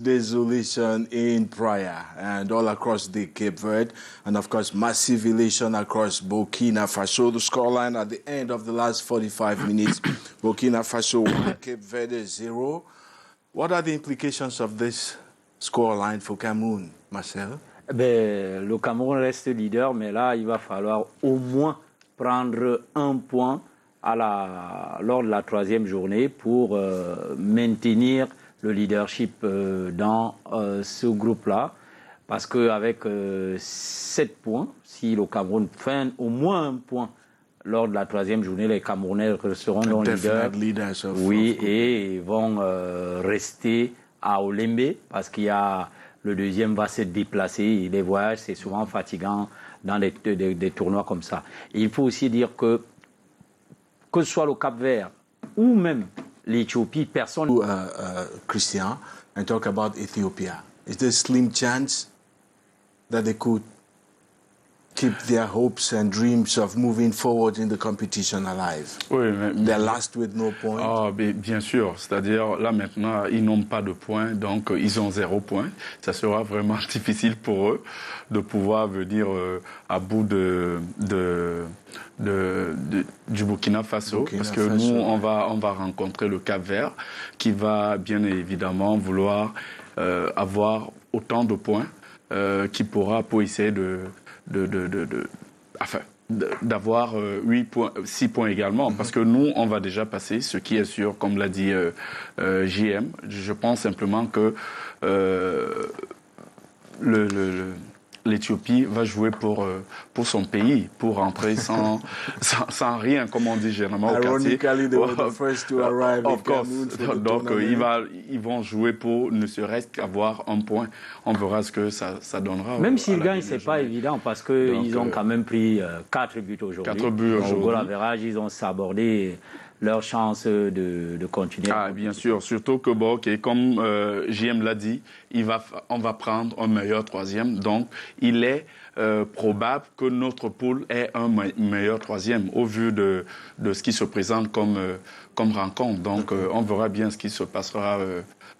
Desolation in Praia and all across the Cape Verde, and of course massive elation across Burkina Faso. The scoreline at the end of the last 45 minutes, Burkina Faso 1, Cape Verde 0. What are the implications of this scoreline for Cameroun, Marcel? Le Cameroun reste leader, mais là, il va falloir au moins prendre un point lors de la troisième journée pour maintenir le leadership dans ce groupe-là. Parce qu'avec 7 points, si le Cameroun fait au moins un point lors de la troisième journée, les Camerounais seront donc leaders. Oui, et ils vont rester à Olembe parce qu'il y a le deuxième va se déplacer. Les voyages, c'est souvent fatigant dans des tournois comme ça. Et il faut aussi dire que ce soit le Cap-Vert ou même l'Éthiopie, personne... Christian, and talk about Ethiopia. Is there a slim chance that they could keep their hopes and dreams of moving forward in the competition alive? Oui, They're last with no point. Ah, bien sûr, c'est-à-dire là maintenant, ils n'ont pas de points, donc ils ont 0 point. Ça sera vraiment difficile pour eux de pouvoir venir à bout du Burkina Faso, parce que nous, on va rencontrer le Cap-Vert qui va bien évidemment vouloir avoir autant de points qui pourra pour essayer d'avoir 6 points également, parce que nous, on va déjà passer, ce qui est sûr, comme l'a dit JM. Je pense simplement que l'Éthiopie va jouer pour son pays, pour rentrer sans rien, comme on dit généralement au quartier. They were the first to arrive in Cameroun for the Donc tournament. ils vont jouer pour ne serait-ce qu'avoir un point. On verra ce que ça donnera. Même s'ils gagnent, c'est pas évident parce qu'ils ont quand même pris 4 buts aujourd'hui. 4 buts aujourd'hui. Au goal average, ils ont sabordé leur chance de continuer. Ah, bien sûr, surtout que comme JM l'a dit, on va prendre un meilleur troisième. Donc, il est probable que notre poule ait un meilleur troisième au vu de ce qui se présente comme rencontre. Donc, on verra bien ce qui se passera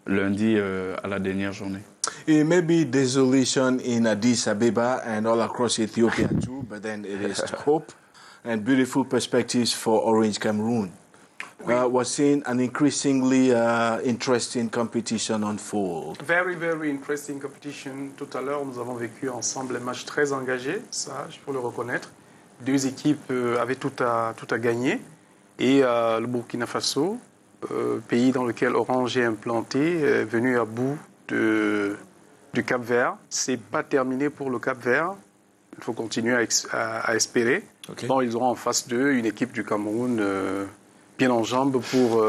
lundi à la dernière journée. It may be desolation in Addis Ababa and all across Ethiopia too, but then it is hope and beautiful perspectives for Orange Cameroon. We're seeing an increasingly interesting competition unfold. Very, very interesting competition. Tout à l'heure, nous avons vécu ensemble un match très engagé, ça, je peux le reconnaître. Deux équipes avaient tout à gagner. Et le Burkina Faso, pays dans lequel Orange est implanté, est venu à bout du Cap-Vert. C'est pas terminé pour le Cap-Vert. Il faut continuer à espérer. Okay. Bon, ils auront en face d'eux une équipe du Cameroun bien en jambes pour,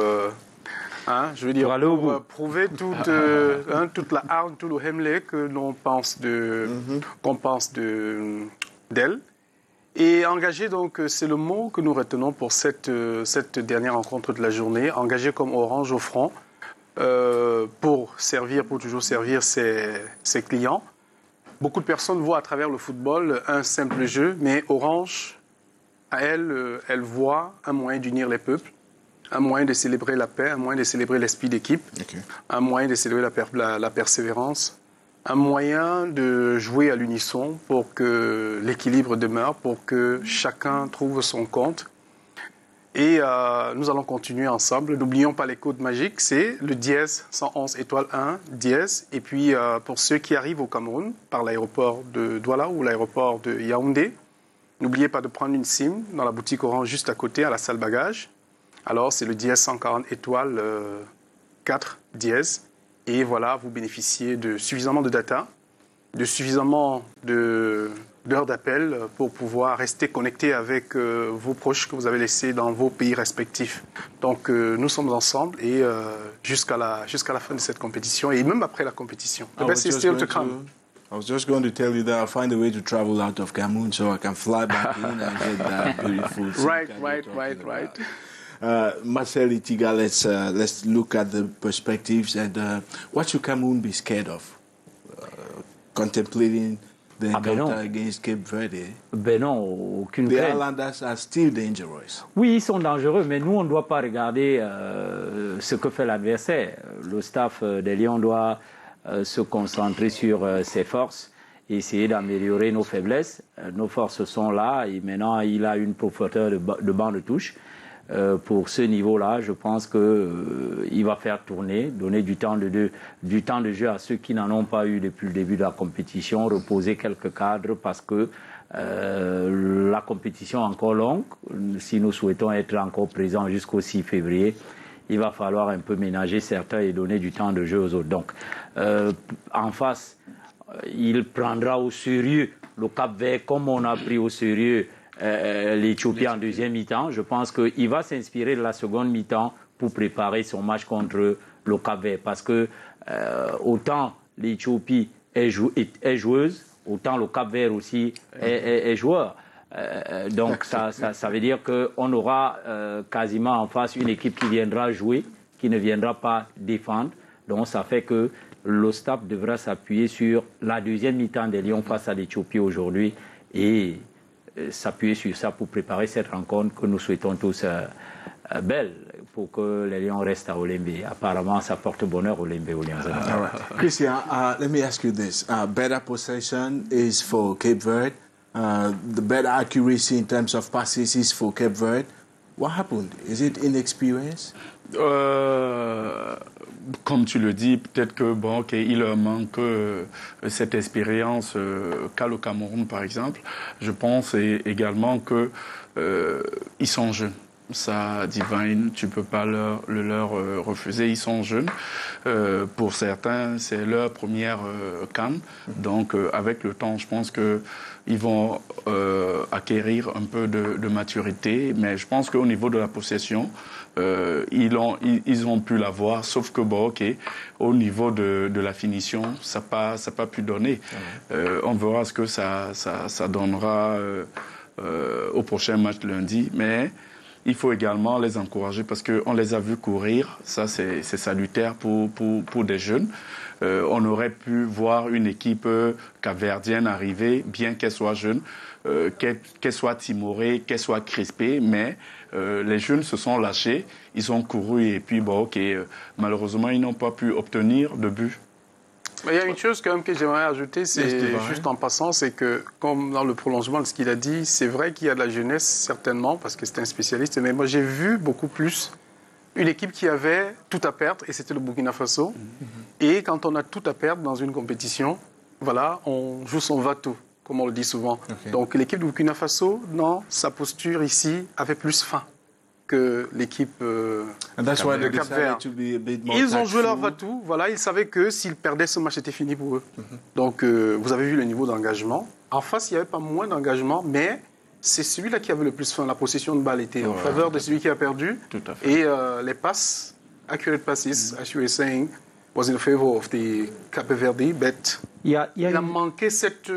prouver toute la hargne, tout le Hemley que l'on pense d'elle. Et engagé, donc, c'est le mot que nous retenons pour cette dernière rencontre de la journée. Engagé comme Orange au front pour toujours servir ses clients. Beaucoup de personnes voient à travers le football un simple jeu, mais Orange, à elle voit un moyen d'unir les peuples, un moyen de célébrer la paix, un moyen de célébrer l'esprit d'équipe, un moyen de célébrer la persévérance, un moyen de jouer à l'unisson pour que l'équilibre demeure, pour que chacun trouve son compte. Et nous allons continuer ensemble. N'oublions pas les codes magiques, c'est le dièse 111 étoile 1, dièse. Et puis pour ceux qui arrivent au Cameroun par l'aéroport de Douala ou l'aéroport de Yaoundé, n'oubliez pas de prendre une SIM dans la boutique Orange juste à côté, à la salle bagage. Alors, c'est le dièse 140 étoile 4 dièse. Et voilà, vous bénéficiez de suffisamment de data, de suffisamment d'heures d'appel pour pouvoir rester connecté avec vos proches que vous avez laissés dans vos pays respectifs. Donc, nous sommes ensemble et jusqu'à la fin de cette compétition et même après la compétition. The best is still to come. I was just going to tell you that I'll find a way to travel out of Cameroon so I can fly back in and get that beautiful. Right. Marcel Itiga, let's look at the perspectives and what should Cameroon be scared of? Contemplating the encounter against Cape Verde. Ben non, aucune crainte. The crainte. Islanders are still dangerous. Oui, ils sont dangereux, mais nous, on ne doit pas regarder ce que fait l'adversaire. Le staff des Lions doit se concentrer sur ses forces et essayer d'améliorer nos faiblesses. Nos forces sont là et maintenant il a une profondeur de banc de touche. Pour ce niveau-là, je pense qu'il va faire tourner, donner du temps de jeu à ceux qui n'en ont pas eu depuis le début de la compétition, reposer quelques cadres parce que la compétition est encore longue. Si nous souhaitons être encore présents jusqu'au 6 février, il va falloir un peu ménager certains et donner du temps de jeu aux autres. Donc, en face, il prendra au sérieux le Cap-Vert comme on a pris au sérieux l'Éthiopie en deuxième mi-temps. Je pense qu'il va s'inspirer de la seconde mi-temps pour préparer son match contre le Cap-Vert. Parce que autant l'Éthiopie est joueuse, autant le Cap-Vert aussi est joueur. Donc ça veut dire qu'on aura quasiment en face une équipe qui viendra jouer, qui ne viendra pas défendre. Donc ça fait que le staff devra s'appuyer sur la deuxième mi-temps des Lions face à l'Éthiopie aujourd'hui et s'appuyer sur ça pour préparer cette rencontre que nous souhaitons tous belle pour que les Lions restent à Olembe. Apparemment, ça porte bonheur Olembe aux Lions. All right. Christian, let me ask you this. Better possession is for Cape Verde. The better accuracy in terms of passes is for Cape Verde. What happened? Is it inexperience? Comme tu le dis, peut-être que il leur manque cette expérience qu'a le Cameroun, par exemple. Je pense également que ils sont jeunes. Ça, Divine, tu peux pas leur refuser. Ils sont jeunes. Pour certains, c'est leur première CAN. Donc, avec le temps, je pense que ils vont acquérir un peu de maturité. Mais je pense qu'au niveau de la possession, ils ont pu l'avoir, sauf que au niveau de la finition, ça n'a pas pu donner. On verra ce que ça donnera au prochain match lundi. Mais il faut également les encourager parce qu'on les a vus courir. Ça, c'est salutaire pour des jeunes. On aurait pu voir une équipe capverdienne arriver, bien qu'elle soit jeune, qu'elle soit timorée, qu'elle soit crispée, mais les jeunes se sont lâchés, ils ont couru et puis malheureusement ils n'ont pas pu obtenir de but. Mais il y a une chose quand même que j'aimerais ajouter, c'est juste en passant, c'est que comme dans le prolongement de ce qu'il a dit, c'est vrai qu'il y a de la jeunesse certainement parce que c'est un spécialiste, mais moi j'ai vu beaucoup plus une équipe qui avait tout à perdre et c'était le Burkina Faso. Et quand on a tout à perdre dans une compétition, voilà, on joue son va-tout, comme on le dit souvent. Donc l'équipe du Burkina Faso, dans sa posture ici, avait plus faim que l'équipe Cap-Vert. Ils ont joué leur va-tout, voilà, ils savaient que s'ils perdaient, ce match était fini pour eux. Donc vous avez vu le niveau d'engagement. En face, il n'y avait pas moins d'engagement, mais c'est celui-là qui avait le plus faim. La possession de balle était en faveur de celui qui a perdu. Tout à fait. Et les passes, accurate passes, as you were saying, was in favor of the Cape Verde, but il a manqué cette...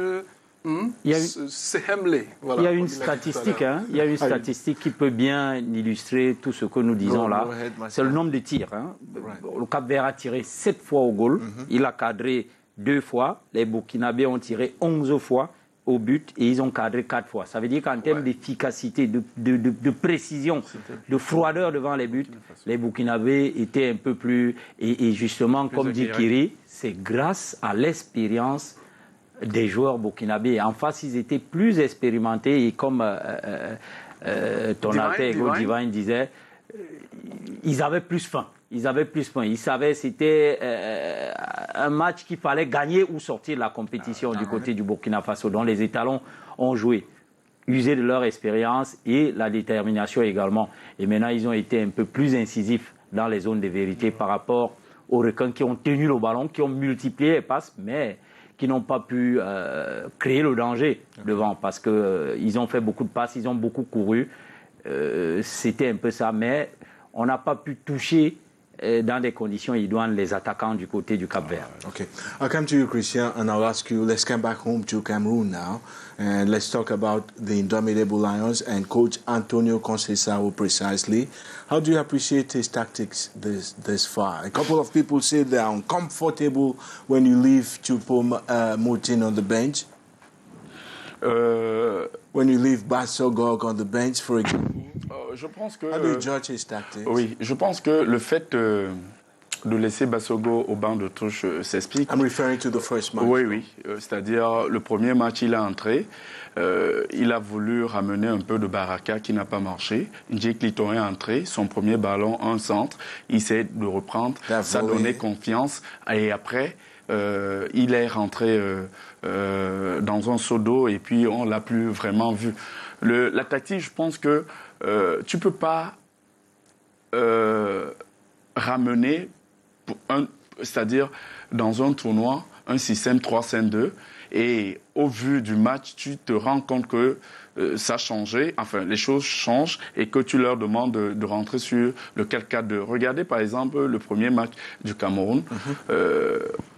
Voilà, il y a une statistique, il y a une statistique qui peut bien illustrer tout ce que nous disons là. C'est le nombre de tirs. Le Cap-Vert a tiré 7 fois au goal. Il a cadré 2 fois. Les Burkinabés ont tiré 11 fois au but et ils ont cadré 4 fois. Ça veut dire qu'en termes d'efficacité, de précision, de froideur devant les buts, les Burkinabés étaient un peu plus... Et justement, comme dit Kiri, c'est grâce à l'expérience des joueurs burkinabés. En face, ils étaient plus expérimentés et comme ton alter Divine disait, ils avaient plus faim. Ils savaient que c'était un match qu'il fallait gagner ou sortir de la compétition du côté du Burkina Faso, dont les étalons ont joué, usé de leur expérience et la détermination également. Et maintenant, ils ont été un peu plus incisifs dans les zones de vérité par rapport aux requins qui ont tenu le ballon, qui ont multiplié les passes, mais qui n'ont pas pu créer le danger devant parce qu'ils ont fait beaucoup de passes, ils ont beaucoup couru. C'était un peu ça, mais on n'a pas pu toucher dans des conditions idoines les attaquants du côté du Cap-Vert. Okay. I'll come to you, Christian, and I'll ask you, let's come back home to Cameroon now, and let's talk about the Indomitable Lions and Coach Antonio Conceição precisely. How do you appreciate his tactics this far? A couple of people say they are uncomfortable when you leave Choupo-Moting on the bench. When you leave Bassogog on the bench, for example. Je pense que... How do you judge his tactics? Oui, je pense que le fait de laisser Basogo au banc de touche s'explique. I'm referring to the first match. Oui, oui. C'est-à-dire, le premier match, il est entré. Il a voulu ramener un peu de Baraka qui n'a pas marché. Ndjé Cliton est entré. Son premier ballon, un centre. Il essaie de reprendre. Ça a donné confiance. Et après, il est rentré dans un seau d'eau et puis on ne l'a plus vraiment vu. La tactique, je pense que tu ne peux pas ramener, c'est-à-dire dans un tournoi, un système 3-5-2 et au vu du match, tu te rends compte que ça a changé, enfin les choses changent et que tu leur demandes de rentrer sur le 4-4-2. Regardez par exemple le premier match du Cameroun,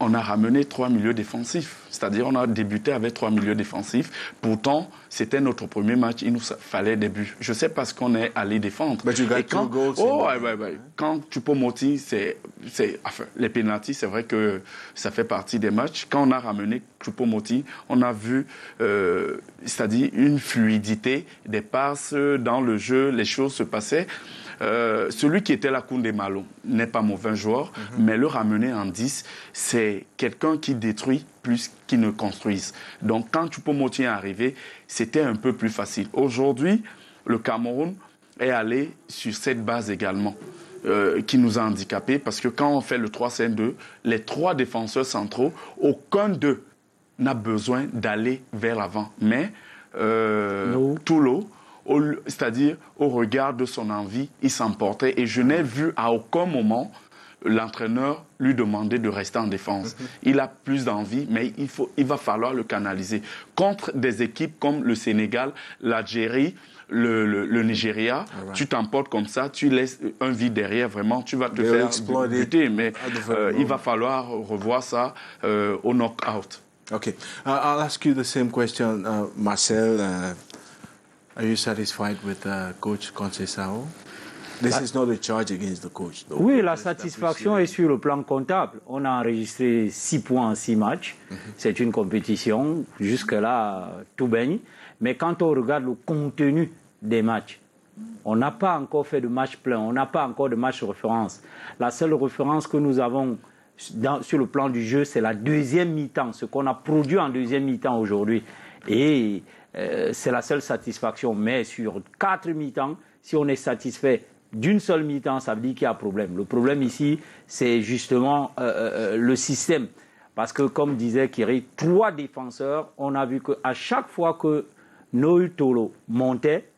on a ramené 3 milieux défensifs, c'est-à-dire on a débuté avec 3 milieux défensifs. Pourtant, c'était notre premier match, il nous fallait des buts. Je sais pas ce qu'on est allé défendre. Et quand, quand Choupo-Moting, enfin, les pénaltys, c'est vrai que ça fait partie des matchs. Quand on a ramené Choupo-Moting, on a vu, c'est-à-dire une fluidité des passes dans le jeu, les choses se passaient. Celui qui était la Koundé Malo n'est pas mauvais joueur, mais le ramener en 10, c'est quelqu'un qui détruit plus qu'il ne construise. Donc quand Choupo-Moting est arrivé, c'était un peu plus facile. Aujourd'hui, le Cameroun est allé sur cette base également. Qui nous a handicapés parce que quand on fait le 3-5-2, les 3 défenseurs centraux, aucun d'eux n'a besoin d'aller vers l'avant. Mais Toulo, c'est-à-dire au regard de son envie, il s'emportait et je n'ai vu à aucun moment l'entraîneur lui demander de rester en défense. Il a plus d'envie, mais il va falloir le canaliser. Contre des équipes comme le Sénégal, l'Algérie, le Nigeria, tu t'emportes comme ça, tu laisses un vide derrière, vraiment, tu vas te faire buter. Mais il va falloir revoir ça au knock-out. Okay. I'll ask you the same question, Marcel. Are you satisfied with Coach Conceição? This is not a charge against the coach, though. Oui, la satisfaction est sur le plan comptable. On a enregistré 6 points en 6 matchs. C'est une compétition. Jusque-là, tout baigne. Mais quand on regarde le contenu des matchs, on n'a pas encore fait de match plein. On n'a pas encore de match référence. La seule référence que nous avons sur le plan du jeu, c'est la deuxième mi-temps, ce qu'on a produit en deuxième mi-temps aujourd'hui. Et c'est la seule satisfaction. Mais sur 4 mi-temps, si on est satisfait d'une seule mi-temps, ça veut dire qu'il y a un problème. Le problème ici, c'est justement le système. Parce que, comme disait Kiri, 3 défenseurs, on a vu qu'à chaque fois que Noël Tolo montait,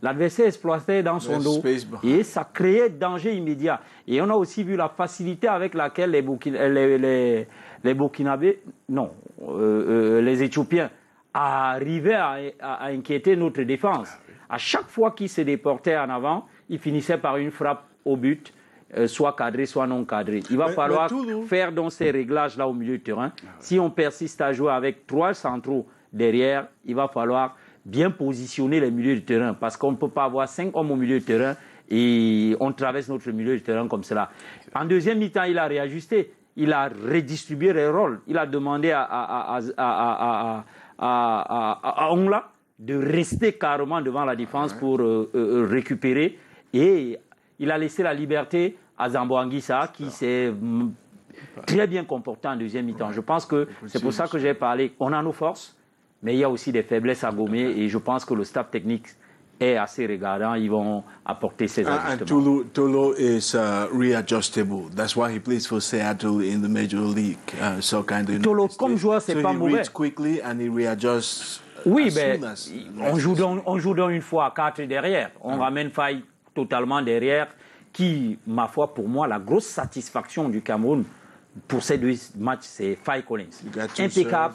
l'adversaire exploitait dans son dos et ça créait danger immédiat. Et on a aussi vu la facilité avec laquelle les Burkinabés, non, les Éthiopiens arrivaient à inquiéter notre défense. À chaque fois qu'ils se déportaient en avant, ils finissaient par une frappe au but, soit cadrée, soit non cadrée. Il va falloir faire donc ces réglages-là au milieu de terrain. Si on persiste à jouer avec 3 centraux derrière, il va falloir bien positionner les milieux de terrain parce qu'on ne peut pas avoir 5 hommes au milieu de terrain et on traverse notre milieu de terrain comme cela. En deuxième mi-temps, il a réajusté, il a redistribué les rôles, il a demandé à Ongla de rester carrément devant la défense pour récupérer et il a laissé la liberté à Zambo Anguissa qui s'est très bien comporté en deuxième mi-temps. Je pense que c'est pour ça que j'ai parlé. On a nos forces, mais il y a aussi des faiblesses à gommer et je pense que le staff technique est assez regardant. Ils vont apporter ces ajustements. And Tolo is readjustable. That's why he plays for Seattle in the Major League Soccer. Tolo, comme joueur, c'est pas mauvais. He reads quickly and he readjusts. Oui, mais on joue donc une fois à 4 derrière. On ramène Faye totalement derrière, qui, ma foi, pour moi, la grosse satisfaction du Cameroun pour ces 2 matchs, c'est Faye Collins. Impeccable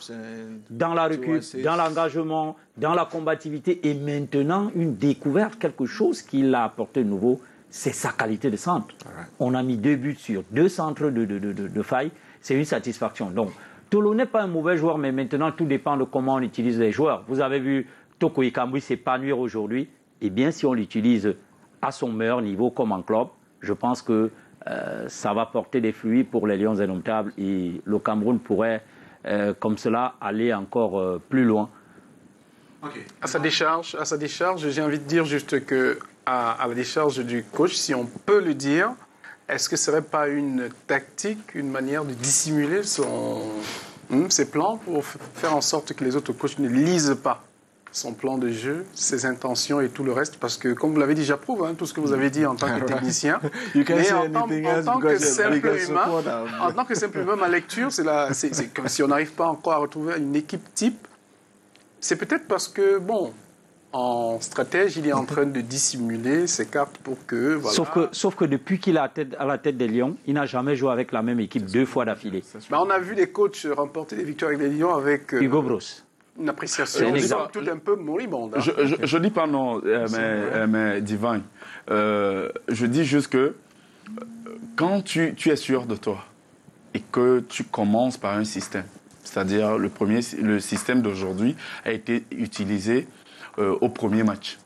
dans la recul, dans l'engagement, dans la combativité et maintenant une découverte, quelque chose qu'il a apporté de nouveau, c'est sa qualité de centre. On a mis 2 buts sur 2 centres de Faye, c'est une satisfaction. Donc, Tolo n'est pas un mauvais joueur, mais maintenant tout dépend de comment on utilise les joueurs. Vous avez vu Toko Ekambi s'épanouir aujourd'hui, et bien si on l'utilise à son meilleur niveau comme en club, je pense que ça va porter des fruits pour les Lions indomptables et le Cameroun pourrait, comme cela, aller encore plus loin. Okay. À sa décharge, j'ai envie de dire juste que à la décharge du coach, si on peut le dire, Est-ce que ce serait pas une tactique, une manière de dissimuler ses plans pour faire en sorte que les autres coachs ne lisent pas son plan de jeu, ses intentions et tout le reste? Parce que, comme vous l'avez dit, j'approuve tout ce que vous avez dit en tant que technicien. Mais en tant que simple humain, ma lecture, c'est comme si on n'arrive pas encore à retrouver une équipe type. C'est peut-être parce que, bon, en stratège, il est en train de dissimuler ses cartes pour que... Voilà. Sauf que depuis qu'il est à la tête des Lions, il n'a jamais joué avec la même équipe 2 fois d'affilée. On a vu les coachs remporter des victoires avec les Lions avec... Hugo Broos. Une appréciation tout un peu moribonde. Je dis pas non, mais Divine. Je dis juste que quand tu es sûr de toi et que tu commences par un système, c'est-à-dire le système d'aujourd'hui a été utilisé au premier match.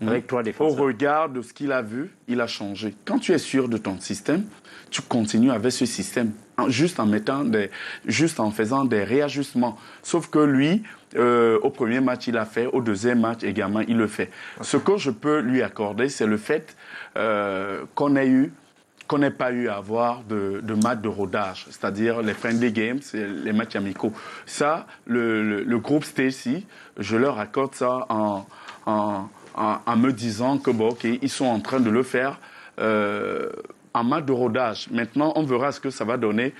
Avec 3 défenseurs. Au regard de ce qu'il a vu, il a changé. Quand tu es sûr de ton système, tu continues avec ce système, juste en faisant des réajustements. Sauf que lui, au premier match, il a fait, au deuxième match également, il le fait. Okay. Ce que je peux lui accorder, c'est le fait qu'on n'ait pas eu à avoir de match de rodage, c'est-à-dire les friendly games, les matchs amicaux. Ça, le groupe Stacy, je leur accorde ça en me disant que bon, okay, ils sont en train de le faire en match de rodage. Maintenant, on verra ce que ça va donner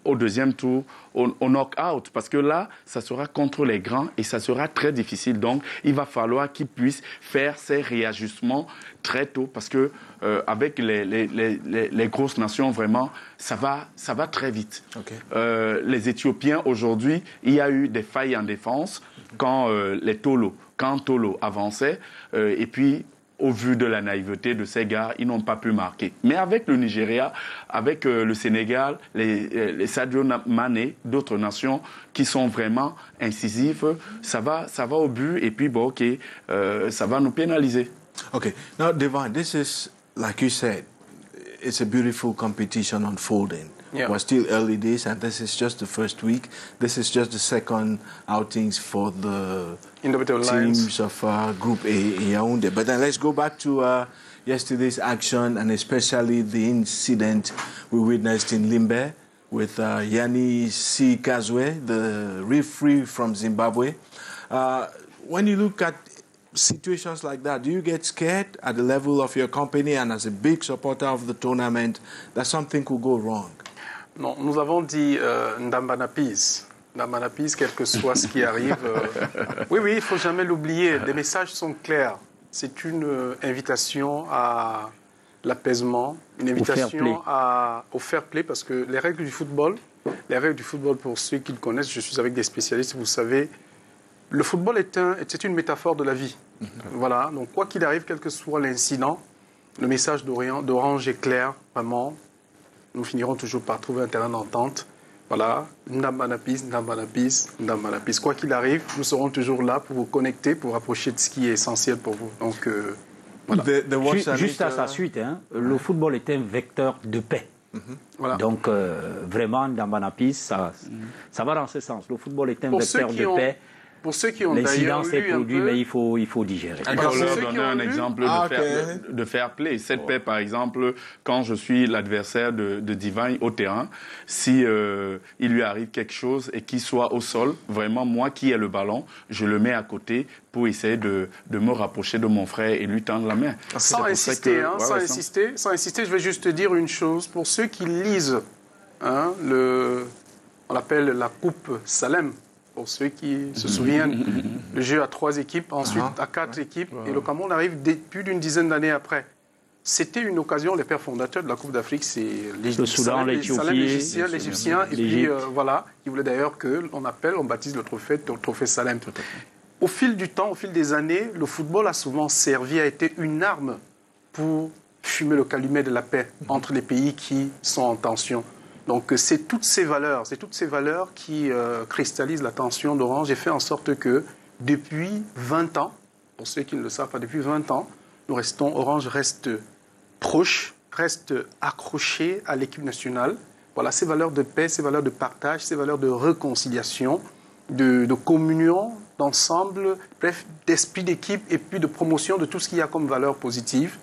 au deuxième tour, au knock-out, parce que là, ça sera contre les grands et ça sera très difficile. Donc, il va falloir qu'ils puissent faire ces réajustements très tôt, parce que avec les grosses nations, vraiment, ça va très vite. Okay. Les Éthiopiens, aujourd'hui, il y a eu des failles en défense quand Tolo avançait, et puis au vu de la naïveté de ces gars, ils n'ont pas pu marquer. Mais avec le Nigeria, avec le Sénégal, les Sadio Mané, d'autres nations qui sont vraiment incisives, ça va au but et puis bon, ok, ça va nous pénaliser. Okay, now Divine, this is, like you said, it's a beautiful competition unfolding. Yeah. We're still early days, and this is just the first week. This is just the second outings for the teams of Group A in Yaoundé. But then let's go back to yesterday's action, and especially the incident we witnessed in Limbe with Yanni C. Kazwe, the referee from Zimbabwe. When you look at situations like that, do you get scared at the level of your company and as a big supporter of the tournament that something could go wrong? Non, nous avons dit Ndambanapis. Ndambanapis, quel que soit ce qui arrive. Oui, il ne faut jamais l'oublier. Les messages sont clairs. C'est une invitation à l'apaisement, une invitation au fair play, parce que les règles du football, pour ceux qui le connaissent, je suis avec des spécialistes, vous savez, le football c'est une métaphore de la vie. Voilà, donc quoi qu'il arrive, quel que soit l'incident, le message d'Orange est clair, vraiment. Nous finirons toujours par trouver un terrain d'entente. Voilà, Ndambanapis. Quoi qu'il arrive, nous serons toujours là pour vous connecter, pour rapprocher de ce qui est essentiel pour vous. Donc, voilà. Juste à sa suite, le football est un vecteur de paix. Voilà. Donc, vraiment, Ndambanapis, ça va dans ce sens. Le football est un vecteur de paix. Pour ceux qui ont d'ailleurs lu produit, un peu... mais il faut digérer. Il faut leur donner un exemple de fair play. Cette paix, par exemple, quand je suis l'adversaire de Divine au terrain, si il lui arrive quelque chose et qu'il soit au sol, vraiment, moi qui ai le ballon, je le mets à côté pour essayer de me rapprocher de mon frère et lui tendre la main. Sans insister, je vais juste te dire une chose. Pour ceux qui lisent, on l'appelle la Coupe Salem, pour ceux qui se souviennent, le jeu à 3 équipes, ensuite à 4 équipes, et le Cameroun arrive plus d'une dizaine d'années après. C'était une occasion, les pères fondateurs de la Coupe d'Afrique, c'est le Soudan, l'Égyptien, et puis voilà, ils voulaient d'ailleurs qu'on baptise le trophée Salem. Au fil du temps, au fil des années, le football a souvent servi, a été une arme pour fumer le calumet de la paix entre les pays qui sont en tension. Donc c'est toutes ces valeurs qui cristallisent l'attention d'Orange et fait en sorte que depuis 20 ans, pour ceux qui ne le savent pas, depuis 20 ans, Orange reste proche, reste accroché à l'équipe nationale. Voilà, ces valeurs de paix, ces valeurs de partage, ces valeurs de réconciliation, de communion, d'ensemble, bref, d'esprit d'équipe et puis de promotion de tout ce qu'il y a comme valeur positive.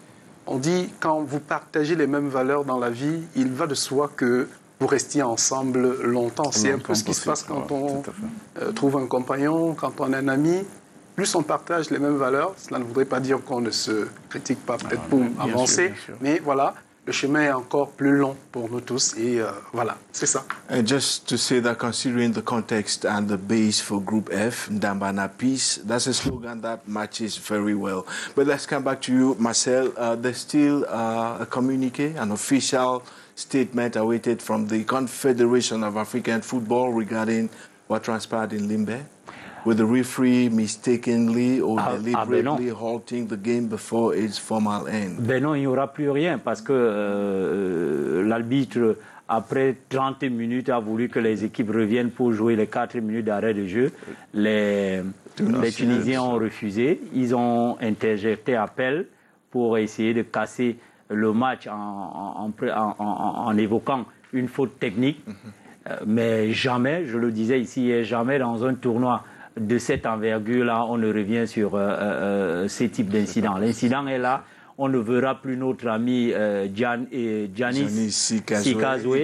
On dit, quand vous partagez les mêmes valeurs dans la vie, il va de soi que vous restiez ensemble longtemps. C'est un peu ce qui se passe quand on trouve un compagnon, quand on a un ami. Plus on partage les mêmes valeurs, cela ne voudrait pas dire qu'on ne se critique pas peut-être pour avancer, bien sûr. mais voilà, le chemin est encore plus long pour nous tous et voilà, c'est ça. And just to say that considering the context and the base for Group F, Ndambana Peace, that's a slogan that matches very well. But let's come back to you, Marcel. There's still a communique, an official statement awaited from the Confederation of African Football regarding what transpired in Limbe, with the referee mistakenly or deliberately halting the game before its formal end. Ben non, il n'y aura plus rien parce que l'arbitre, après 30 minutes, a voulu que les équipes reviennent pour jouer les 4 minutes d'arrêt de jeu. Les Tunisiens ont refusé. Ils ont interjeté appel pour essayer de casser le match en évoquant une faute technique. Mais jamais, je le disais ici, jamais dans un tournoi de cette envergure-là, on ne revient sur ces types d'incidents. L'incident est là. On ne verra plus notre ami Giannis Sikazwe.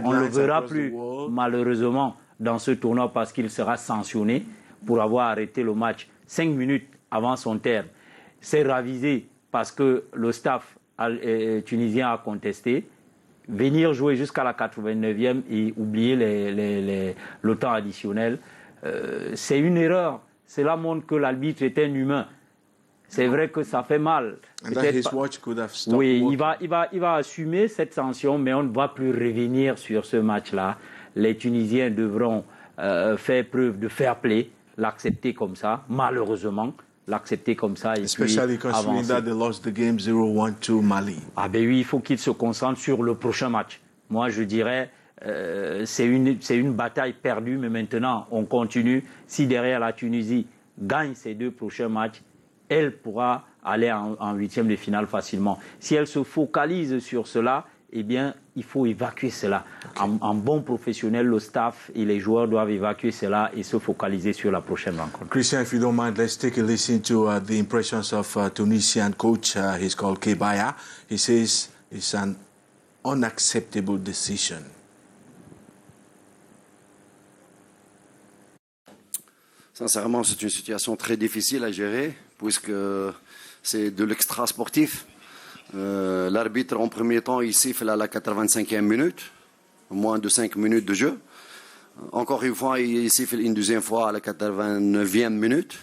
On ne le verra plus, malheureusement, dans ce tournoi parce qu'il sera sanctionné pour avoir arrêté le match 5 minutes avant son terme. C'est ravisé parce que le staff tunisien a contesté. Venir jouer jusqu'à la 89e et oublier le temps additionnel, c'est une erreur. Cela montre que l'arbitre est un humain. C'est vrai que ça fait mal. Oui, il va assumer cette sanction, mais on ne va plus revenir sur ce match-là. Les Tunisiens devront faire preuve de fair play, l'accepter comme ça, malheureusement. L'accepter comme ça et Especially puis considering avancer. that they lost the game 0-1 to Mali. Ah ben oui, il faut qu'il se concentre sur le prochain match. Moi, je dirais, c'est une bataille perdue, mais maintenant, on continue. Si derrière la Tunisie gagne ses 2 prochains matchs, elle pourra aller en huitième de finale facilement. Si elle se focalise sur cela, eh bien, il faut évacuer cela. Okay. En bon professionnel, le staff et les joueurs doivent évacuer cela et se focaliser sur la prochaine rencontre. Christian, if you don't mind, let's take a listen to the impressions of Tunisian coach. He's called Kebaya. He says it's an unacceptable decision. Sincèrement, c'est une situation très difficile à gérer puisque c'est de l'extra-sportif. L'arbitre, en premier temps, il siffle à la 85e minute, moins de 5 minutes de jeu. Encore une fois, il siffle une deuxième fois à la 89e minute.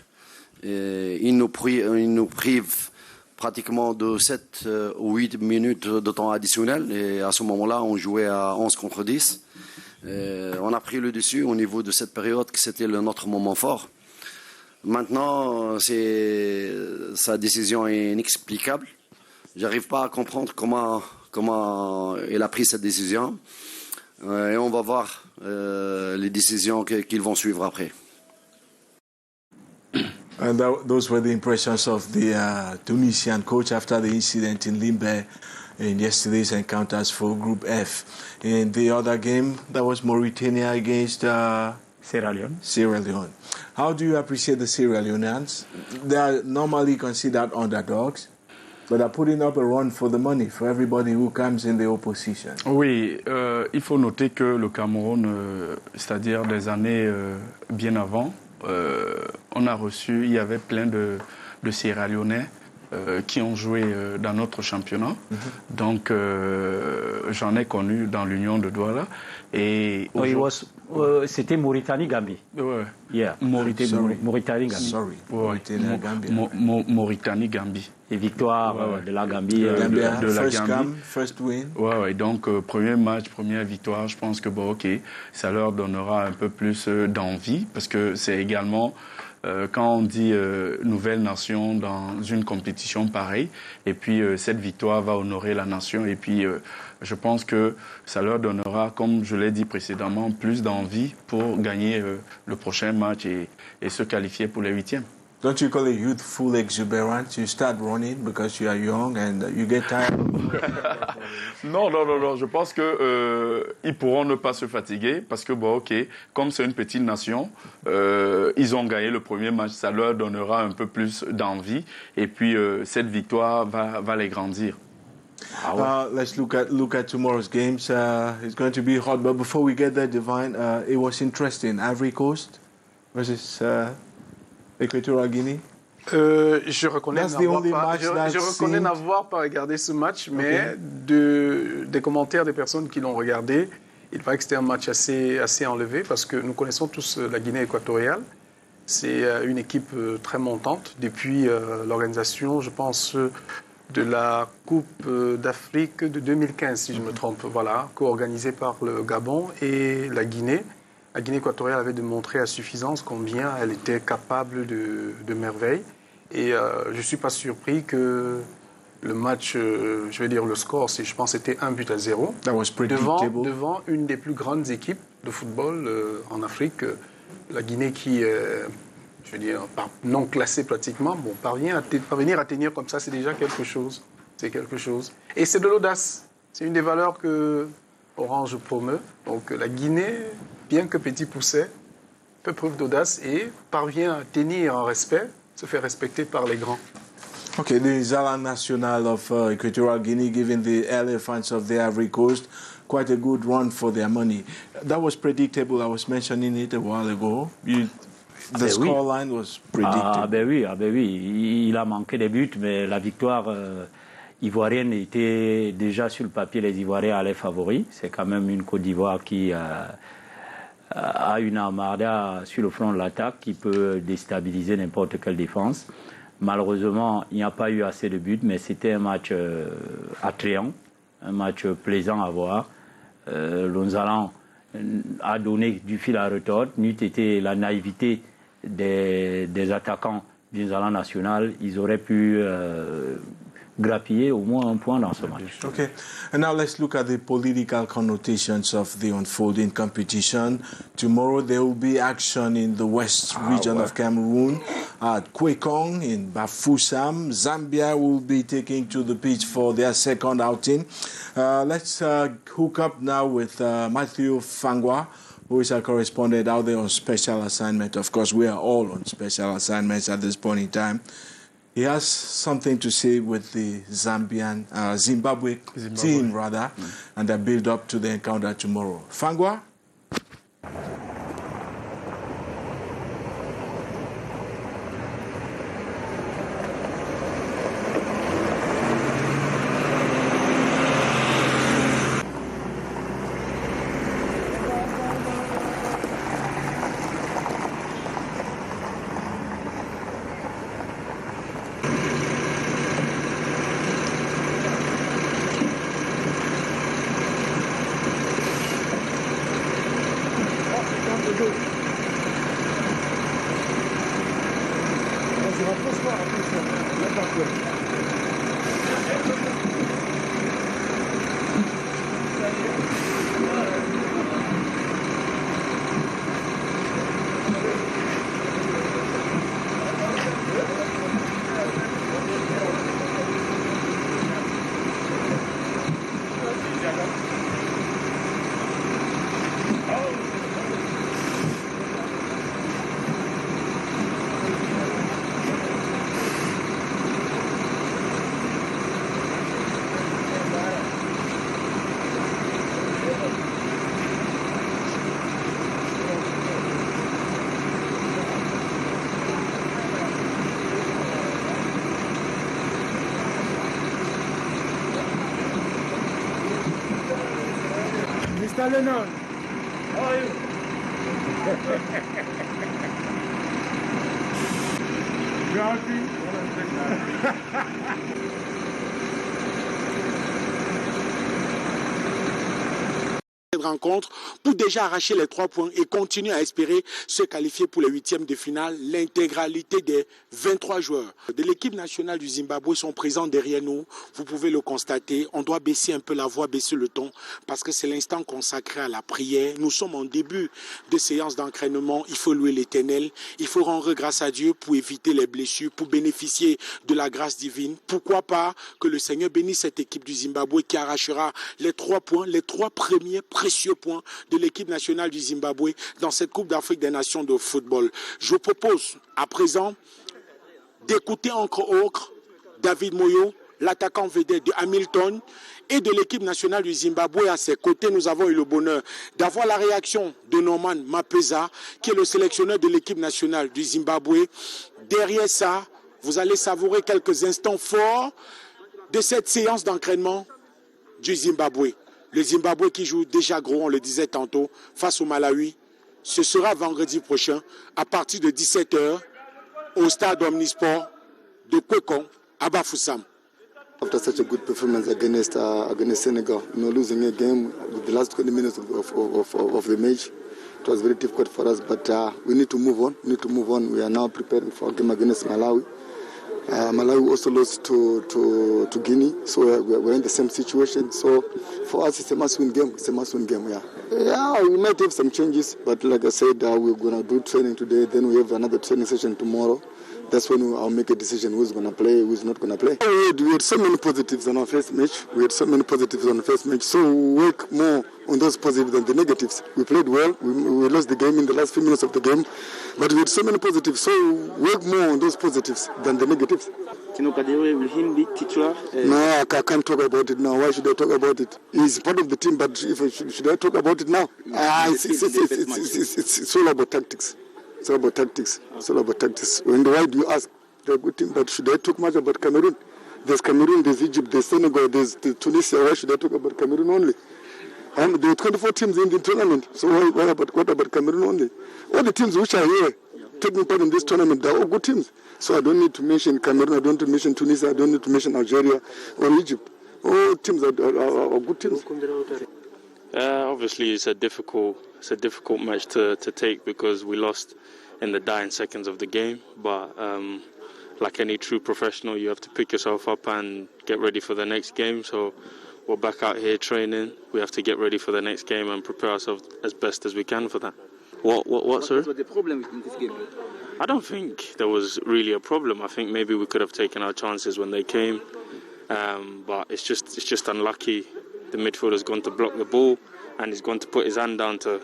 Et il nous prive pratiquement de 7 ou 8 minutes de temps additionnel. Et à ce moment-là, on jouait à 11 contre 10. On a pris le dessus au niveau de cette période, que c'était notre moment fort. Maintenant, sa décision est inexplicable. J'arrive pas à comprendre comment il a pris cette décision. Et on va voir les décisions qu'ils vont suivre après. And those were the impressions of the Tunisian coach after the incident in Limbe in yesterday's encounters for Group F. In the other game, that was Mauritania against Sierra Leone. Sierra Leone. How do you appreciate the Sierra Leoneans? They are normally considered underdogs, but they're putting up a run for the money for everybody who comes in the opposition. Oui, il faut noter que le Cameroun, c'est-à-dire des années bien avant, on a reçu, il y avait plein de Sierra Leonais qui ont joué dans notre championnat. Mm-hmm. Donc, j'en ai connu dans l'Union de Douala. Et c'était Mauritanie-Gambie. Ouais. Yeah. Mauritanie-Gambie. Sorry. Mauritanie-Gambie. Et victoire de la Gambie. De la Gambie. First win. Ouais. Donc, premier match, première victoire, je pense que ça leur donnera un peu plus d'envie parce que c'est également quand on dit nouvelle nation dans une compétition pareille, et puis cette victoire va honorer la nation, et puis je pense que ça leur donnera, comme je l'ai dit précédemment, plus d'envie pour gagner le prochain match et se qualifier pour les huitièmes. Don't you call it youthful exuberance? You start running because you are young and you get tired. Non. Je pense que ils pourront ne pas se fatiguer parce que bon, ok, comme c'est une petite nation, ils ont gagné le premier match, ça leur donnera un peu plus d'envie et puis cette victoire va les grandir. Let's look at tomorrow's games. It's going to be hot, but before we get there, Divine, it was interesting. Ivory Coast versus Equatorial Guinea. Je reconnais That's n'avoir pas regardé ce match, mais des commentaires des personnes qui l'ont regardé, il paraît que c'était un match assez enlevé parce que nous connaissons tous la Guinée équatoriale. C'est une équipe très montante depuis l'organisation, je pense, de la Coupe d'Afrique de 2015, si je ne me trompe, voilà, co-organisée par le Gabon et la Guinée. La Guinée équatoriale avait démontré à suffisance combien elle était capable de merveilles. Et je ne suis pas surpris que le match, je vais dire le score, je pense c'était 1-0. That was predictable. Devant une des plus grandes équipes de football en Afrique. La Guinée qui, je veux dire, non classée pratiquement, bon, parvenir à tenir comme ça, c'est déjà quelque chose. C'est quelque chose. Et c'est de l'audace. C'est une des valeurs que Orange promeut. Donc la Guinée, bien que petit pousset, fait preuve d'audace et parvient à tenir en respect, se fait respecter par les grands. Okay, the Zala National of Equatorial Guinea giving the Elephants of the Ivory Coast quite a good run for their money. That was predictable. I was mentioning it a while ago. The scoreline was predictable. Oui. Il a manqué des buts, mais la victoire ivoirienne était déjà sur le papier. Les Ivoiriens allaient favoris. C'est quand même une Côte d'Ivoire qui a une armada sur le front de l'attaque qui peut déstabiliser n'importe quelle défense. Malheureusement, il n'y a pas eu assez de buts, mais c'était un match attrayant, un match plaisant à voir. L'Onzalan a donné du fil à retordre. N'eût été la naïveté des attaquants du Onzalan national, ils auraient pu grappiller au moins un point dans ce match. Okay, and now let's look at the political connotations of the unfolding competition. Tomorrow there will be action in the west region of Cameroon at Kwekong in Bafoussam. Zambia will be taking to the pitch for their second outing. Let's hook up now with Matthew Fangwa, who is our correspondent out there on special assignment. Of course, we are all on special assignments at this point in time. He has something to say with the Zimbabwe team, and the build-up to the encounter tomorrow. Fangwa? Mr. Lennon, how are you? You happy? cette rencontre pour déjà arracher les 3 points et continuer à espérer se qualifier pour les 8e de finale. L'intégralité des 23 joueurs de l'équipe nationale du Zimbabwe sont présents derrière nous. Vous pouvez le constater. On doit baisser un peu la voix, baisser le ton parce que c'est l'instant consacré à la prière. Nous sommes en début de séance d'entraînement. Il faut louer l'Éternel. Il faut rendre grâce à Dieu pour éviter les blessures, pour bénéficier de la grâce divine. Pourquoi pas que le Seigneur bénisse cette équipe du Zimbabwe qui arrachera les 3 points, les 3 premiers précieux points de l'équipe nationale du Zimbabwe dans cette Coupe d'Afrique des Nations de football. Je vous propose à présent d'écouter entre autres David Moyo, l'attaquant vedette de Hamilton et de l'équipe nationale du Zimbabwe. À ses côtés, nous avons eu le bonheur d'avoir la réaction de Norman Mapeza, qui est le sélectionneur de l'équipe nationale du Zimbabwe. Derrière ça, vous allez savourer quelques instants forts de cette séance d'entraînement du Zimbabwe. Le Zimbabwe qui joue déjà gros, on le disait tantôt, face au Malawi. Ce sera vendredi prochain à partir de 17h au stade Omnisport de Kwekon à Bafoussam. After such a good performance against Senegal, losing a game with the last 20 minutes of the match, it was very difficult for us. But we need to move on. We are now preparing for a game against Malawi. Malawi also lost to Guinea, so we're in the same situation. So for us, it's a must-win game. Yeah, we might have some changes, but like I said, we're going to do training today. Then we have another training session tomorrow. That's when I'll make a decision who's going to play, who's not going to play. We had so many positives on our first match. So we work more on those positives than the negatives. We played well. We lost the game in the last few minutes of the game. But we had so many positives. So we work more on those positives than the negatives. Tino Kadewere, will he be titular? No, I can't talk about it now. Why should I talk about it? He's part of the team, but should I talk about it now? It's all about tactics. It's all about tactics. When why do you ask? They're a good team, but should I talk much about Cameroon? There's Cameroon, there's Egypt, there's Senegal, there's Tunisia. Why should I talk about Cameroon only? There are 24 teams in the tournament, so what about Cameroon only? All the teams which are here taking part in this tournament, they're all good teams. So I don't need to mention Cameroon, I don't need to mention Tunisia, I don't need to mention Algeria or Egypt. All teams are good teams. Obviously, it's a difficult match to take because we lost in the dying seconds of the game. But like any true professional, you have to pick yourself up and get ready for the next game. So we're back out here training. We have to get ready for the next game and prepare ourselves as best as we can for that. What, sir? What was the problem in this game? I don't think there was really a problem. I think maybe we could have taken our chances when they came. But it's just unlucky. The midfielder's gone to block the ball and he's gone to put his hand down to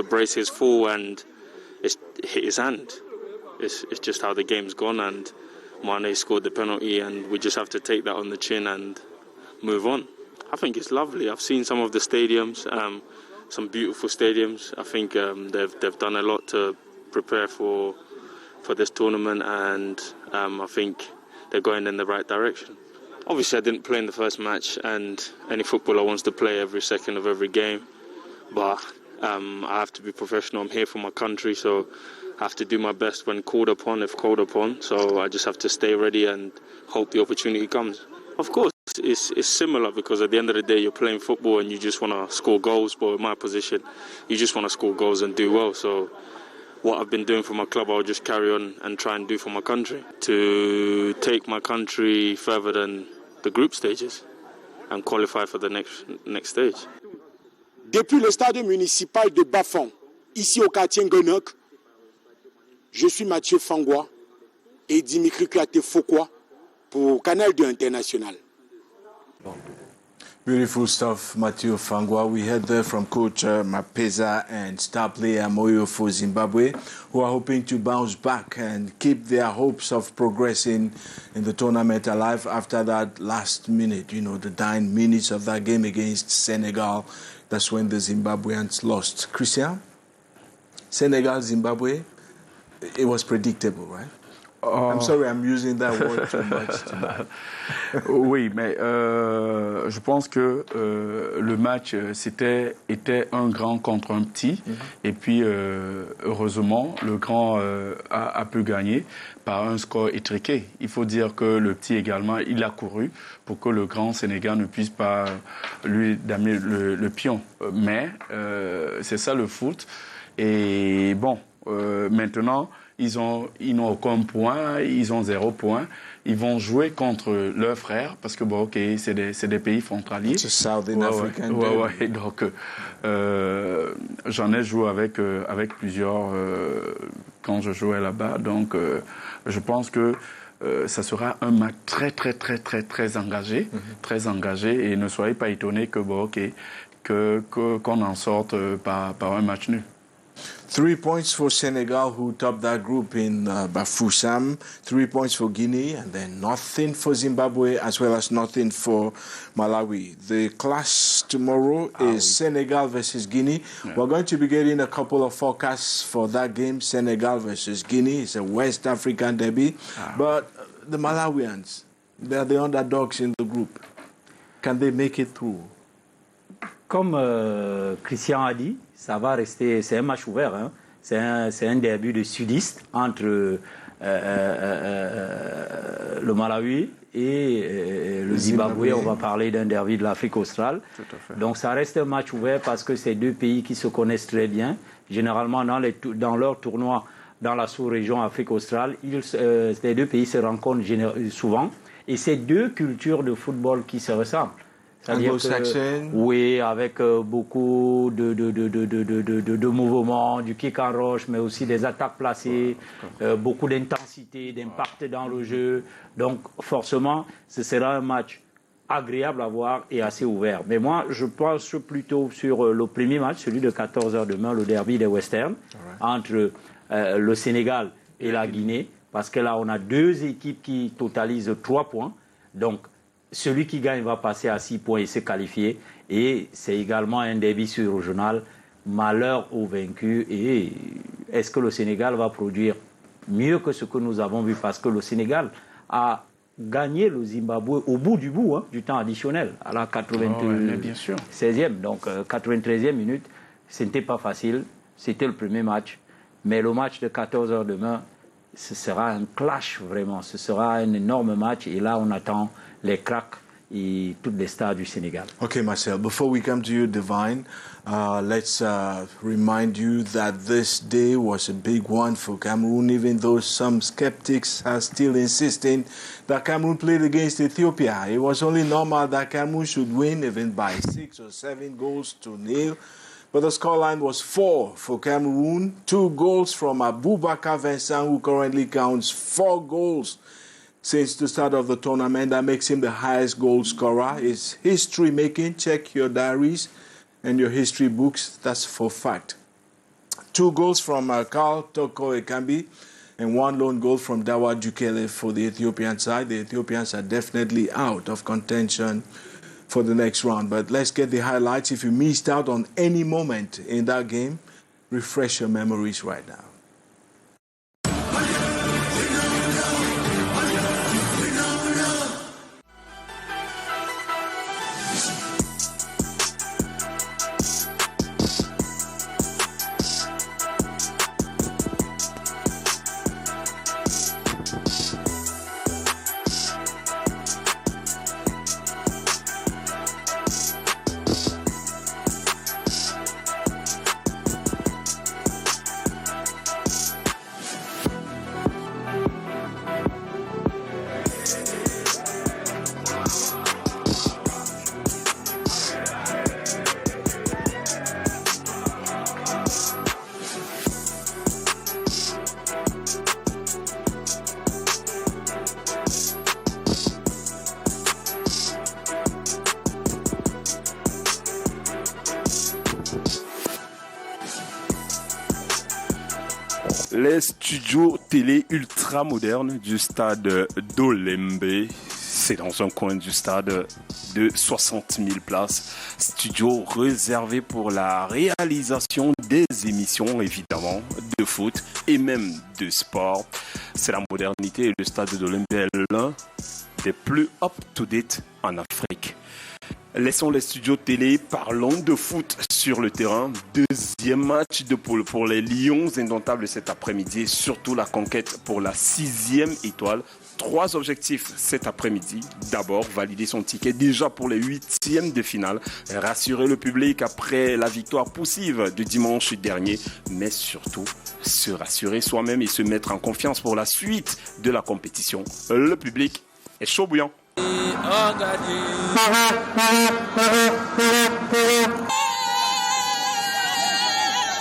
brace his fall and it's hit his hand. It's just how the game's gone, and Mane scored the penalty and we just have to take that on the chin and move on. I think it's lovely. I've seen some of the stadiums, some beautiful stadiums. I think they've done a lot to prepare for this tournament, and I think they're going in the right direction. Obviously, I didn't play in the first match, and any footballer wants to play every second of every game. But I have to be professional. I'm here for my country, so I have to do my best when called upon, if called upon. So I just have to stay ready and hope the opportunity comes. Of course, it's similar because at the end of the day, you're playing football and you just want to score goals. But in my position, you just want to score goals and do well. So what I've been doing for my club, I'll just carry on and try and do for my country to take my country further than the group stages and qualify for the next stage. Depuis le stade municipal de Bafang, ici au quartier Ngonok, je suis Mathieu Fangwa et Dimitri Kouyaté-Fokwa pour Canal 2 International. Beautiful stuff, Mathieu Fangwa. We heard there from Coach Mapeza and star player Moyo for Zimbabwe, who are hoping to bounce back and keep their hopes of progressing in the tournament alive after that last minute, the dying minutes of that game against Senegal. That's when the Zimbabweans lost. Christian, Senegal, Zimbabwe, it was predictable, right? I'm sorry, I'm using that word too much tonight. Oui, mais je pense que le match était un grand contre un petit. Et puis, heureusement, le grand a pu gagner par un score étriqué. Il faut dire que le petit également, il a couru pour que le grand Sénégal ne puisse pas lui damer le pion. Mais c'est ça le foot. Et bon, maintenant, ils n'ont aucun point, ils ont 0 point. Ils vont jouer contre leurs frères parce que bon, ok, c'est des pays frontaliers. C'est Southern African. Ouais. Donc, j'en ai joué avec plusieurs quand je jouais là-bas. Donc, je pense que ça sera un match très engagé, très engagé. Et ne soyez pas étonnés que bon, ok, qu'on en sorte par un match nul. 3 points for Senegal, who topped that group in Bafoussam. 3 points for Guinea, and then nothing for Zimbabwe, as well as nothing for Malawi. The clash tomorrow is Senegal versus Guinea. Yeah. We're going to be getting a couple of forecasts for that game, Senegal versus Guinea. It's a West African derby. But the Malawians, they're the underdogs in the group. Can they make it through? Comme Christian a dit, ça va rester, c'est un match ouvert. Hein. C'est un derby de sudistes entre le Malawi et le Zimbabwe. On va parler d'un derby de l'Afrique australe. Tout à fait. Donc ça reste un match ouvert parce que c'est deux pays qui se connaissent très bien. Généralement, dans leurs tournois dans la sous-région Afrique australe, les deux pays se rencontrent souvent. Et c'est deux cultures de football qui se ressemblent. Anglo-saxon. Oui, avec beaucoup de mouvements, du kick en roche, mais aussi des attaques placées, beaucoup d'intensité, d'impact dans le jeu. Donc, forcément, ce sera un match agréable à voir et assez ouvert. Mais moi, je pense plutôt sur le premier match, celui de 14h demain, le derby des Westerns, entre le Sénégal et la Guinée, parce que là, on a deux équipes qui totalisent 3 points. Donc, celui qui gagne va passer à 6 points et se qualifier. Et c'est également un derby sur-régional. Malheur au vaincu. Et est-ce que le Sénégal va produire mieux que ce que nous avons vu? Parce que le Sénégal a gagné le Zimbabwe au bout du temps additionnel, à la 96e. Donc, 93e minute, ce n'était pas facile. C'était le premier match. Mais le match de 14h demain, ce sera un clash vraiment. Ce sera un énorme match. Et là, on attend les cracks et toutes les stars du Sénégal. Okay, Marcel, before we come to you, Divine, let's remind you that this day was a big one for Cameroon, even though some skeptics are still insisting that Cameroon played against Ethiopia. It was only normal that Cameroon should win even by 6 or 7 goals to nil. But the scoreline was 4 for Cameroon, 2 goals from Aboubakar Vincent, who currently counts 4 goals since the start of the tournament. That makes him the highest goal scorer. It's history-making. Check your diaries and your history books. That's for fact. 2 goals from Karl Toko Ekambi and 1 lone goal from Dawa Dukele for the Ethiopian side. The Ethiopians are definitely out of contention for the next round. But let's get the highlights. If you missed out on any moment in that game, refresh your memories right now. Les studios télé ultra modernes du stade d'Olembe C'est dans un coin du stade de 60 000 places. Studio réservé pour la réalisation des émissions, évidemment, de foot et même de sport. C'est la modernité et le stade de l'Olympia est l'un des plus up-to-date en Afrique. Laissons les studios télé, parlons de foot sur le terrain. Deuxième match de poule pour les Lions indomptables cet après-midi, surtout la conquête pour la 6e étoile. 3 objectifs cet après-midi. D'abord, valider son ticket déjà pour les 8e de finale, rassurer le public après la victoire poussive de dimanche dernier, mais surtout se rassurer soi-même et se mettre en confiance pour la suite de la compétition. Le public est chaud bouillant.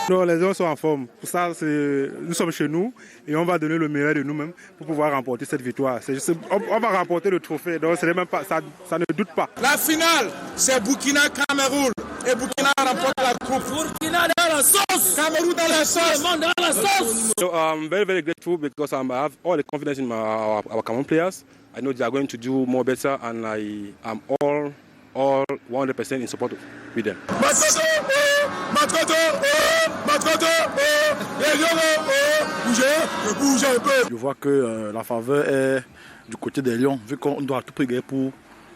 Non, les gens sont en forme. Pour ça, nous sommes chez nous et on va donner le meilleur de nous-mêmes pour pouvoir remporter cette victoire. On va remporter le trophée, donc même pas, ça ne doute pas. La finale, c'est Burkina-Cameroun. Et Burkina remporte la coupe. Burkina dans la sauce. Cameroun dans la sauce. Dans la sauce. So I'm very, very grateful because I have all the confidence in our Cameroon players. I know they are going to do more better and I am all 100% in support with them. Je vois que la faveur est du côté des Lions, vu qu'on doit tout préparer pour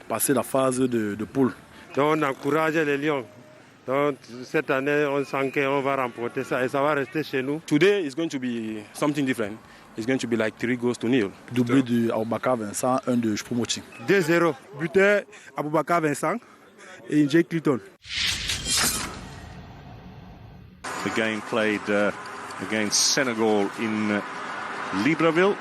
passer la phase de poule. Donc on encourage les Lions. Donc cette année, on sent qu'on va remporter ça et ça va rester chez nous. Today is going to be something different. It's going to be like 3-0. Doublé de Aboubakar Vincent, un de Choupo-Moting. 2-0. Buteur Aboubakar Vincent et Jake Clinton. The game played against Senegal in Libreville,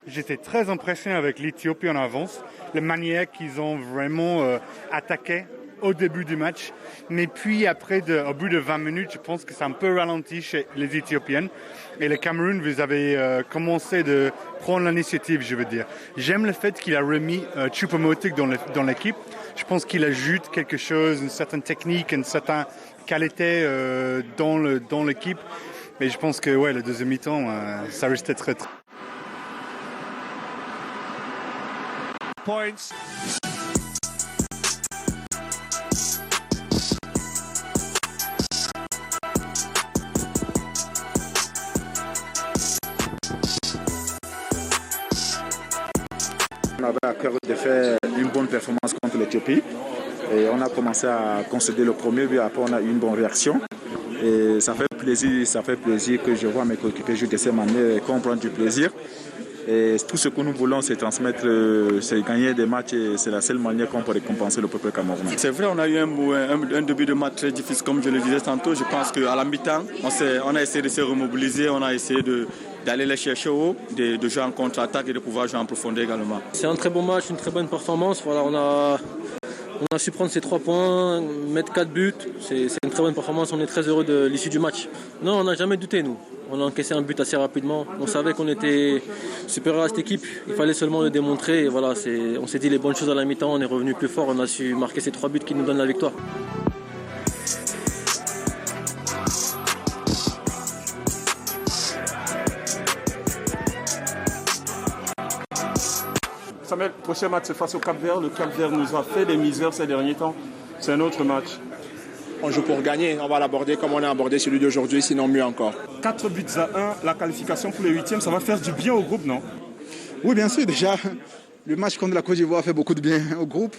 J'étais très impressionné avec l'Éthiopie en avance, la manière qu'ils ont vraiment attaqué au début du match. Mais puis après, au bout de 20 minutes, je pense que c'est un peu ralenti chez les Éthiopiennes. Et le Cameroun, vous avez commencé de prendre l'initiative, je veux dire. J'aime le fait qu'il a remis Choupo-Moting dans l'équipe. Je pense qu'il ajoute quelque chose, une certaine technique, une certaine qualité dans l'équipe. Mais je pense que le deuxième mi-temps, ça restait très... Points. On avait à cœur de faire une bonne performance contre l'Éthiopie. Et on a commencé à concéder le premier but, après on a eu une bonne réaction. Et ça fait plaisir que je vois mes coéquipiers jouer de cette manière et qu'on prend du plaisir. Et tout ce que nous voulons, c'est transmettre, c'est gagner des matchs et c'est la seule manière qu'on peut récompenser le peuple camerounais. C'est vrai, on a eu un début de match très difficile, comme je le disais tantôt. Je pense qu'à la mi-temps, on a essayé de se remobiliser, on a essayé d'aller les chercher haut, de jouer en contre-attaque et de pouvoir jouer en profondeur également. C'est un très bon match, une très bonne performance. Voilà, on a su prendre ces 3 points, mettre 4 buts. C'est une très bonne performance, on est très heureux de l'issue du match. Non, on n'a jamais douté, nous. On a encaissé un but assez rapidement. On savait qu'on était supérieur à cette équipe. Il fallait seulement le démontrer. Et voilà, on s'est dit les bonnes choses à la mi-temps. On est revenu plus fort. On a su marquer ces 3 buts qui nous donnent la victoire. Samuel, le prochain match c'est face au Cap-Vert. Le Cap-Vert nous a fait des misères ces derniers temps. C'est un autre match. On joue pour gagner, on va l'aborder comme on a abordé celui d'aujourd'hui, sinon mieux encore. 4 buts à 1, la qualification pour les 8e, ça va faire du bien au groupe, non? Oui, bien sûr, déjà, le match contre la Côte d'Ivoire fait beaucoup de bien au groupe.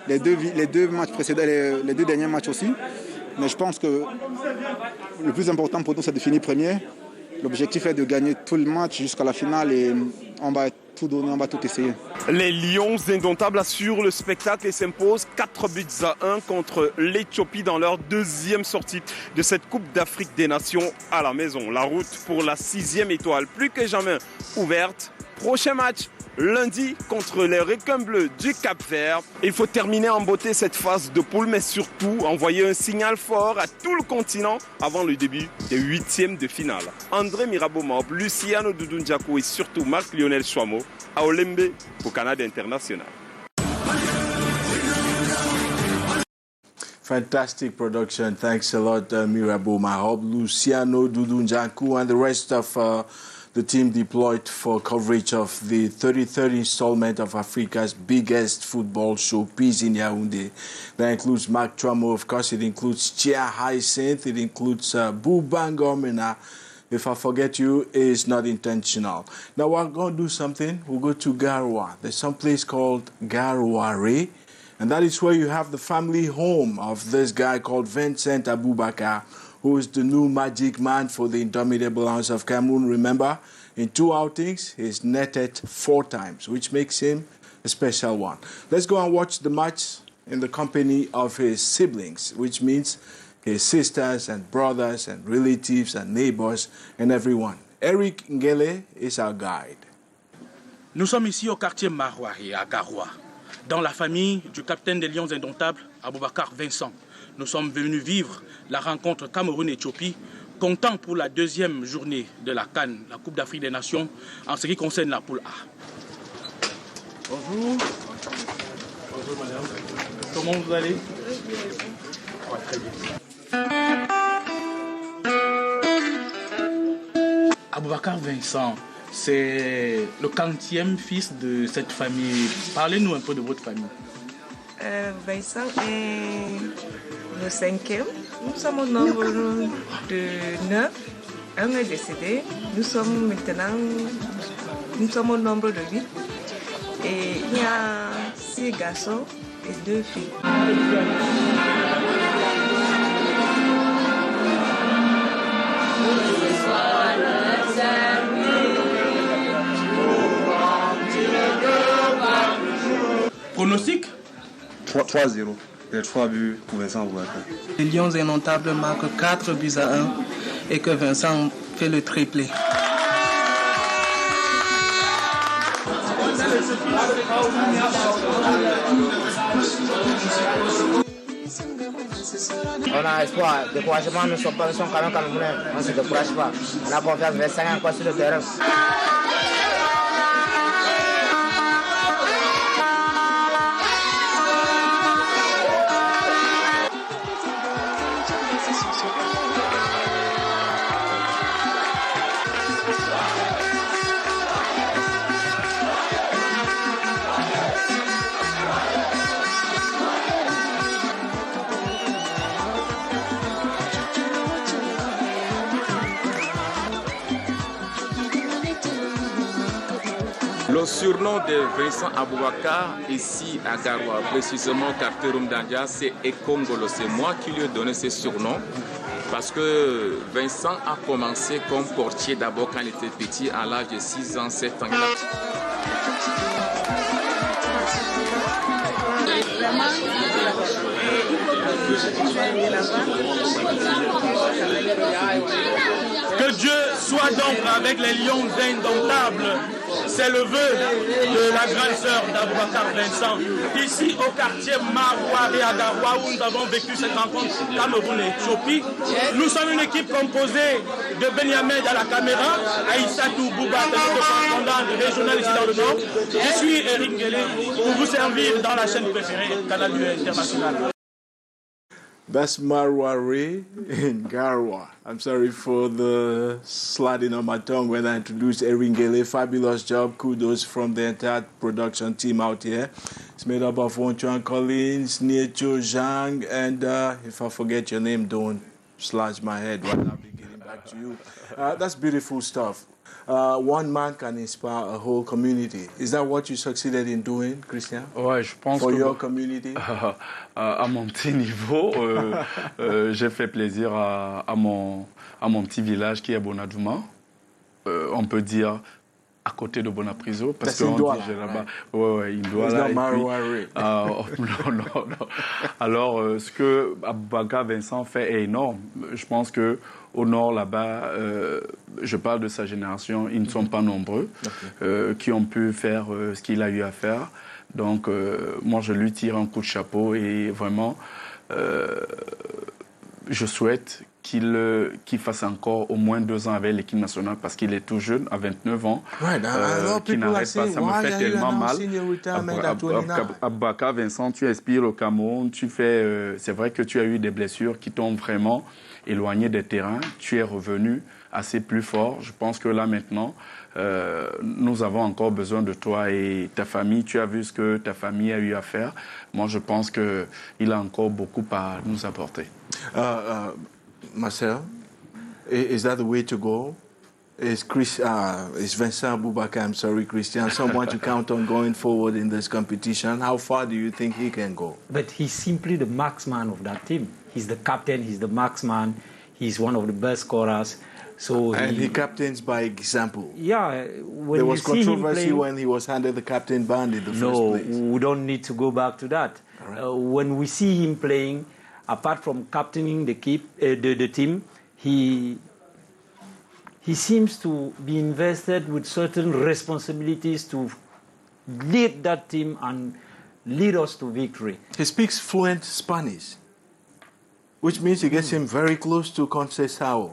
Les deux matchs précédents, les 2 derniers matchs aussi. Mais je pense que le plus important pour nous, c'est de finir premier. L'objectif est de gagner tout le match jusqu'à la finale et on va tout donner, on va tout essayer. Les Lions indomptables assurent le spectacle et s'imposent 4 buts à 1 contre l'Éthiopie dans leur 2e sortie de cette Coupe d'Afrique des Nations à la maison. La route pour la 6e étoile, plus que jamais ouverte. Prochain match, lundi, contre les requins bleus du Cap-Vert. Il faut terminer en beauté cette phase de poule, mais surtout envoyer un signal fort à tout le continent avant le début des 8e de finale. André Mirabeau-Mob, Luciano Doudou Ndiakou et surtout Marc-Lionel Chouamo à Olembe pour Canada International. Fantastic production. Thanks a lot, Mirabeau Mahab, Luciano Doudou Ndiakou, and the rest of the team deployed for coverage of the 33rd installment of Africa's biggest football show, Peace in Yaoundé. That includes Mark Tramo, of course, it includes Chia Hyacinth, it includes Bouba Ngomena. If I forget you, it's not intentional. Now we're going to do something. We'll go to Garoua. There's some place called Garouare, and that is where you have the family home of this guy called Vincent Aboubakar, who is the new magic man for the Indomitable Lions of Cameroon. Remember, in 2 outings, he's netted 4 times, which makes him a special one. Let's go and watch the match in the company of his siblings, which means his sisters and brothers and relatives and neighbors and everyone. Eric Ngele is our guide. Nous sommes ici au quartier Marouari, à Garoua, dans la famille du capitaine des Lions Indomptables, Aboubakar Vincent. Nous sommes venus vivre la rencontre Cameroun-Éthiopie, comptant pour la 2e journée de la CAN, la Coupe d'Afrique des Nations, en ce qui concerne la poule A. Bonjour. Bonjour madame. Comment vous allez? Ouais, très bien. Aboubakar Vincent, c'est le 40e fils de cette famille. Parlez-nous un peu de votre famille. Vincent est le 5e. Nous sommes au nombre de 9. Un est décédé. Nous sommes au nombre de 8. Et il y a 6 garçons et 2 filles. Pronostic 3-0. Les 3 buts pour Vincent Aboubakar. Les Lions Indomptables marquent 4 buts à 1 et que Vincent fait le triplé. On a espoir, découragement, nous sommes quand même camerounais, on ne se décourage pas. On a confiance, Vincent est encore sur le terrain. Le surnom de Vincent Aboubakar ici à Garoua, précisément quartier Rumdandia, c'est Ekongolo. C'est moi qui lui ai donné ce surnom parce que Vincent a commencé comme portier d'abord quand il était petit, à l'âge de 6 ans, 7 ans. Que Dieu soit donc avec les Lions Indomptables. C'est le vœu de la grande sœur d'Aboubacar Vincent. Ici au quartier Marouari à Garoua, où nous avons vécu cette rencontre Cameroun-Éthiopie. Nous sommes une équipe composée de Benyamed à la caméra, Aïssatou Bouba, notre correspondant régional ici dans le Nord. Je suis Eric Ngele pour vous servir dans la chaîne préférée, Canal International. That's Marouari in Garoua. I'm sorry for the sliding on my tongue when I introduced Eringele. Fabulous job. Kudos from the entire production team out here. It's made up of Wonchuan Collins, Niecho Zhang, and if I forget your name, don't slash my head while I'll be getting back to you. That's beautiful stuff. One man can inspire a whole community. Is that what you succeeded in doing, Christian? Ouais, je pense For que your community? À mon petit niveau, j'ai fait plaisir à mon petit village qui est Bonadouma. On peut dire à côté de Bonapriso, parce qu'on dit là-bas, ouais, Indouala. Non. Alors, ce que Aboubakar Vincent fait est énorme. Je pense que au nord, là-bas, je parle de sa génération, ils ne sont pas nombreux qui ont pu faire ce qu'il a eu à faire. Donc, moi, je lui tire un coup de chapeau et vraiment, je souhaite qu'il fasse encore au moins 2 ans avec l'équipe nationale parce qu'il est tout jeune, à 29 ans, qui n'arrête pas. Ça me fait tellement mal. Aboubakar Vincent, tu inspires le Cameroun, c'est vrai que tu as eu des blessures qui t'ont vraiment éloigné des terrains, tu es revenu assez plus fort. Je pense que là maintenant, nous avons encore besoin de toi et ta famille. Tu as vu ce que ta famille a eu à faire. Moi, je pense qu'il a encore beaucoup à nous apporter. Marcel, is that the way to go? Is Vincent Aboubakar, I'm sorry, Christian, someone to count on going forward in this competition? How far do you think he can go? But he's simply the marksman of that team. He's the captain, he's the marksman, he's one of the best scorers. So he captains by example. Yeah. There was controversy when he was handed the captain band in the first place. No, we don't need to go back to that. Right. When we see him playing, apart from captaining the team, he seems to be invested with certain responsibilities to lead that team and lead us to victory. He speaks fluent Spanish, which means he gets him very close to Conceição.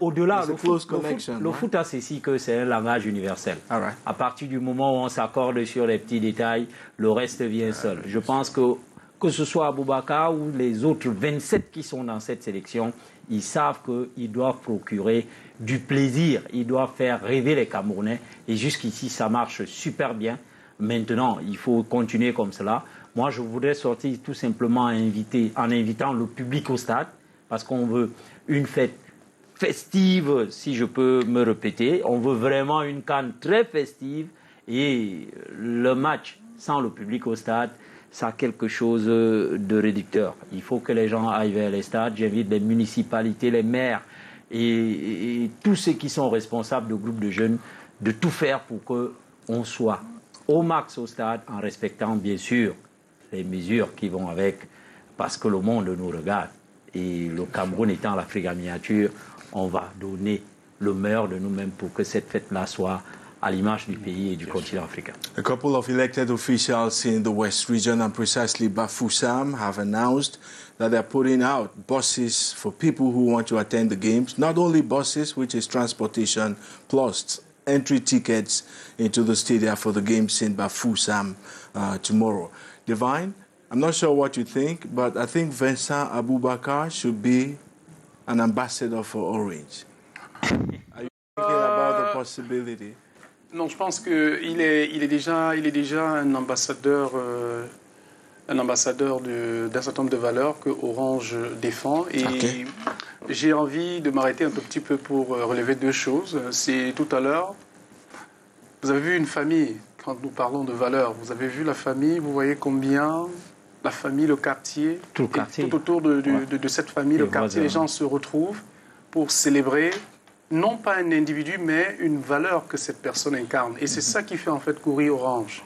Au-delà, le foot a ceci que c'est un langage universel. Right. À partir du moment où on s'accorde sur les petits détails, le reste vient seul. Je pense que ce soit Aboubakar ou les autres 27 qui sont dans cette sélection, ils savent qu'ils doivent procurer du plaisir, ils doivent faire rêver les Camerounais. Et jusqu'ici, ça marche super bien. Maintenant, il faut continuer comme cela. Moi, je voudrais sortir tout simplement en invitant le public au stade, parce qu'on veut une fête festive, si je peux me répéter. On veut vraiment une CAN très festive. Et le match sans le public au stade, ça a quelque chose de réducteur. Il faut que les gens aillent vers les stades. J'invite les municipalités, les maires et tous ceux qui sont responsables de groupes de jeunes de tout faire pour qu'on soit au max au stade en respectant bien sûr les mesures qui vont avec, parce que le monde nous regarde. Et le Cameroun étant l'Afrique en miniature, on va donner le meilleur de nous-mêmes pour que cette fête-là soit à l'image du pays et du continent africain. A couple of elected officials in the West region, and precisely Bafoussam, have announced that they're putting out buses for people who want to attend the games. Not only buses, which is transportation, plus entry tickets into the stadium for the games in Bafoussam tomorrow. Divine, I'm not sure what you think, but I think Vincent Aboubakar should be an ambassador for Orange. Are you thinking about the possibility? Non, je pense qu'il est déjà un ambassadeur d'un certain nombre de valeurs que Orange défend. Et j'ai envie de m'arrêter un tout petit peu pour relever deux choses. C'est tout à l'heure, vous avez vu une famille, quand nous parlons de valeurs, vous avez vu la famille, vous voyez combien la famille, le quartier, tout autour de cette famille, le quartier, les gens se retrouvent pour célébrer non pas un individu, mais une valeur que cette personne incarne. Et c'est ça qui fait en fait courir Orange.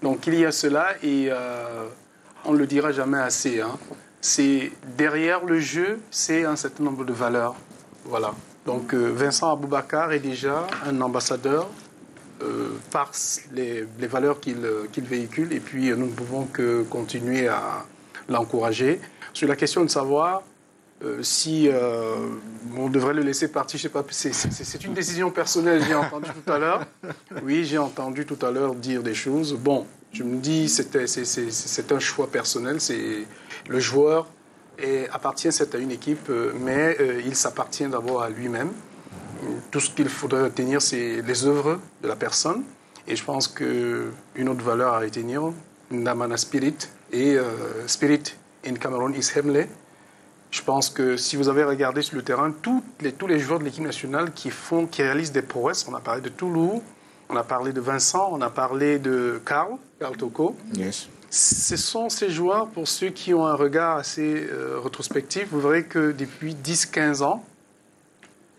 Donc il y a cela et on ne le dira jamais assez. Hein. C'est derrière le jeu, c'est un certain nombre de valeurs. Voilà. Donc Vincent Aboubakar est déjà un ambassadeur par les valeurs qu'il véhicule. Et puis nous ne pouvons que continuer à l'encourager. Sur la question de savoir si on devrait le laisser partir, je sais pas, c'est une décision personnelle, j'ai entendu tout à l'heure. Oui, j'ai entendu tout à l'heure dire des choses. Bon, je me dis, c'est un choix personnel, c'est le joueur appartient à une équipe, mais il s'appartient d'abord à lui-même. Tout ce qu'il faudrait retenir, c'est les œuvres de la personne. Et je pense qu'une autre valeur à retenir, Ndamana Spirit, et Spirit in Cameroon is Heavenly. Je pense que si vous avez regardé sur le terrain, tous les joueurs de l'équipe nationale qui réalisent des prouesses, on a parlé de Toulou, on a parlé de Vincent, on a parlé de Karl Toko. Yes. Ce sont ces joueurs, pour ceux qui ont un regard assez rétrospectif, vous verrez que depuis 10-15 ans,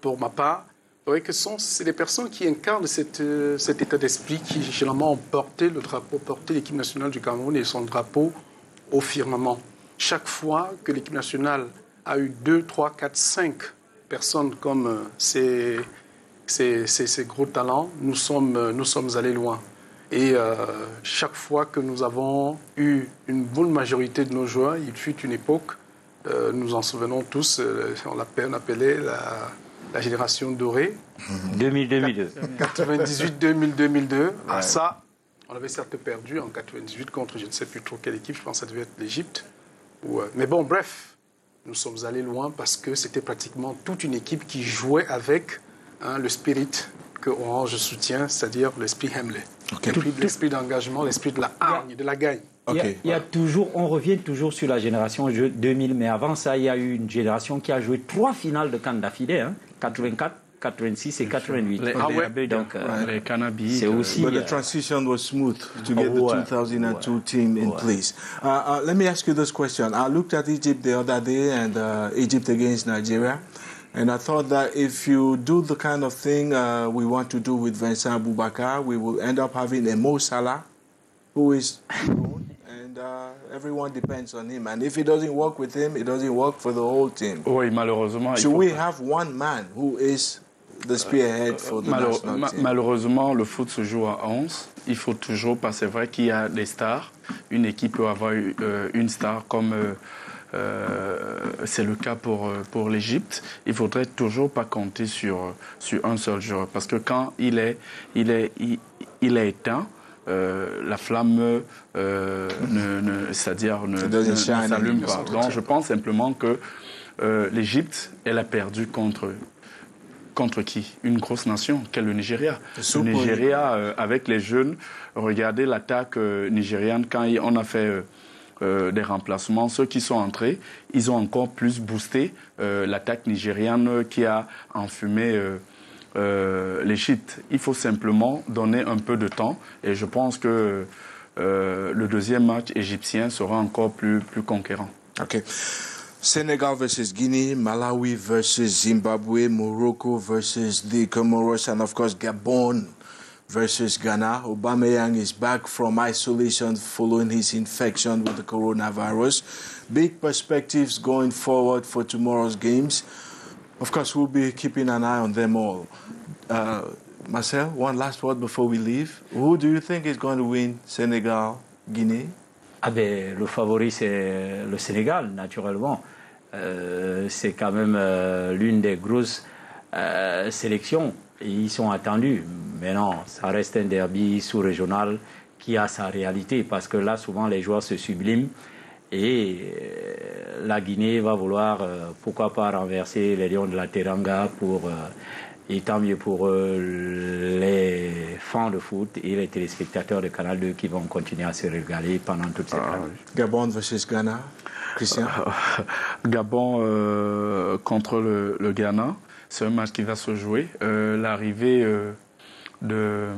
pour ma part, vous verrez que c'est des personnes qui incarnent cet état d'esprit qui, généralement, ont porté l'équipe nationale du Cameroun et son drapeau au firmament. Chaque fois que l'équipe nationale a eu 2, 3, 4, 5 personnes comme ces gros talents, nous sommes allés loin. Et chaque fois que nous avons eu une bonne majorité de nos joueurs, il fut une époque, nous en souvenons tous, on l'appelait la génération dorée. 2000-2002. 98-2000-2002. Ah, ça, on avait certes perdu en 98 contre je ne sais plus trop quelle équipe, je pense que ça devait être l'Égypte. Mais bon, bref, nous sommes allés loin parce que c'était pratiquement toute une équipe qui jouait avec le spirit que Orange soutient, c'est-à-dire l'esprit Hemley. L'esprit d'engagement, l'esprit de la hargne, de la gagne. Il y a toujours, on revient toujours sur la génération 2000, mais avant ça, il y a eu une génération qui a joué 3 finales de CAN d'affilée, 84, 86 et 88. Les cannabis. C'est aussi. But the transition was smooth to get the 2002 team in place. Let me ask you this question. I looked at Egypt the other day and Egypt against Nigeria. And I thought that if you do the kind of thing we want to do with Vincent Aboubakar, we will end up having a Mo Salah, who is known, and everyone depends on him. And if it doesn't work with him, it doesn't work for the whole team. Oui, malheureusement. Should we have one man who is the spearhead for the national team? Malheureusement, le foot se joue à 11. Il faut toujours, parce que c'est vrai qu'il y a des stars. Une équipe peut avoir une star comme... c'est le cas pour l'Égypte. Il ne faudrait toujours pas compter sur un seul joueur. Parce que quand il est éteint, la flamme ne s'allume pas. Donc je pense simplement que l'Égypte, elle a perdu contre qui? Une grosse nation, qu'est le Nigeria. Le Nigeria, avec les jeunes, regardez l'attaque nigériane quand on a fait... des remplacements, ceux qui sont entrés, ils ont encore plus boosté l'attaque nigériane qui a enfumé l'Égypte. Il faut simplement donner un peu de temps et je pense que le deuxième match égyptien sera encore plus conquérant. Okay. Senegal versus Guinea, Malawi versus Zimbabwe, Morocco versus the Comoros, and of course Gabon versus Ghana. Aubameyang is back from isolation following his infection with the coronavirus. Big perspectives going forward for tomorrow's games. Of course, we'll be keeping an eye on them all. Marcel, one last word before we leave. Who do you think is going to win Senegal, Guinea? Le favori, c'est le Sénégal, naturellement. C'est quand même l'une des grosses sélections. Ils sont attendus. Mais non, ça reste un derby sous-régional qui a sa réalité. Parce que là, souvent, les joueurs se subliment. Et la Guinée va vouloir, pourquoi pas, renverser les Lions de la Teranga et tant mieux pour les fans de foot et les téléspectateurs de Canal 2 qui vont continuer à se régaler pendant toute cette année. Gabon versus Ghana, Christian? Gabon contre le Ghana, c'est un match qui va se jouer. L'arrivée de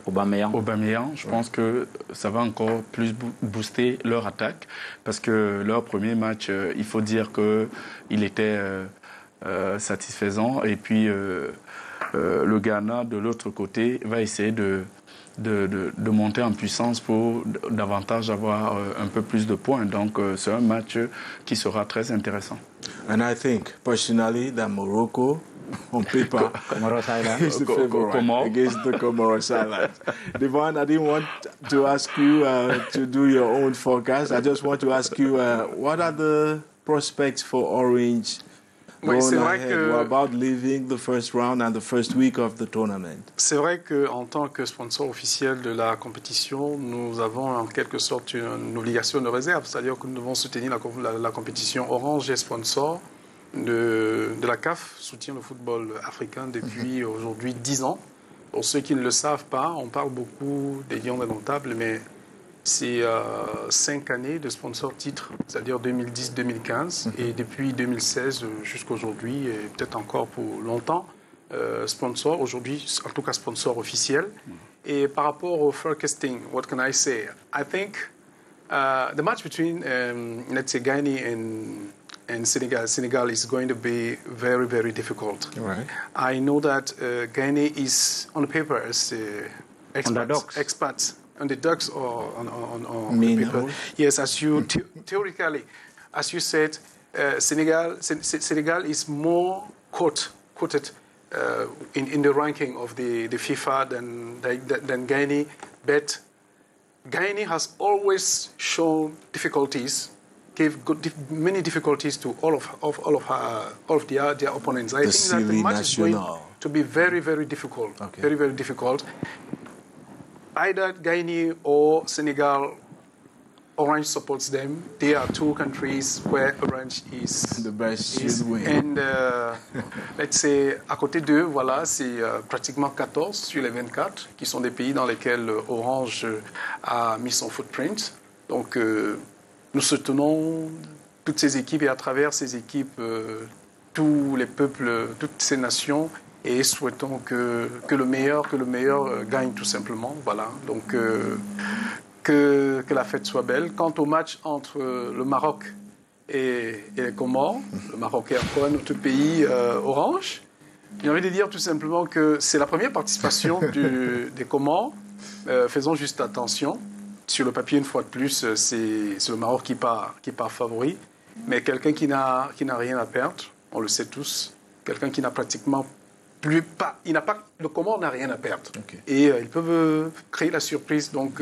Aubameyang, je pense que ça va encore plus booster leur attaque parce que leur premier match, il faut dire qu'il était satisfaisant et puis le Ghana de l'autre côté va essayer de monter en puissance pour davantage avoir un peu plus de points. Donc c'est un match qui sera très intéressant. And I think personally that Morocco on paper is the favorite against the Comoros Islands. Devon, I didn't want to ask you to do your own forecast. I just want to ask you what are the prospects for Orange going ahead? What about leaving the first round and the first week of the tournament? C'est vrai qu'en tant que sponsor officiel de la compétition, nous avons en quelque sorte une obligation de réserve, c'est-à-dire que nous devons soutenir la compétition. Orange est sponsor de la CAF, soutient le football africain depuis aujourd'hui 10 ans. Pour ceux qui ne le savent pas, on parle beaucoup des Lions indomptables, mais c'est 5 années de sponsor titre, c'est-à-dire 2010-2015, et depuis 2016 jusqu'à aujourd'hui, et peut-être encore pour longtemps, sponsor, aujourd'hui, en tout cas sponsor officiel. Et par rapport au forecasting, what can I say? I think the match between, let's say, Guinea and Senegal is going to be very, very difficult. Right. I know that Guinea is on the paper as expats. On the ducks or on the paper. Yes, as you theoretically, as you said, Senegal is more quoted in the ranking of the FIFA than Guinea, but Guinea has always shown difficulties, gave many difficulties to all of their opponents. I think that the match is going to be very, very difficult. Okay. Very, very difficult. Either Guinea or Senegal Orange supports them. There are two countries where Orange is the best. Should win. And let's say à côté d'eux, voilà, c'est pratiquement 14 sur les 24 qui sont des pays dans lesquels Orange a mis son footprint. Donc nous soutenons toutes ces équipes et à travers ces équipes, tous les peuples, toutes ces nations, et souhaitons que le meilleur gagne tout simplement. Voilà. Donc que la fête soit belle. Quant au match entre le Maroc et les Comores, le Maroc est encore un autre pays orange, j'ai envie de dire tout simplement que c'est la première participation des Comores. Faisons juste attention. Sur le papier, une fois de plus, c'est le Maroc qui part favori. Mais quelqu'un qui n'a rien à perdre, on le sait tous, quelqu'un qui n'a pratiquement le Comore n'a rien à perdre. Okay. Et ils peuvent créer la surprise. Donc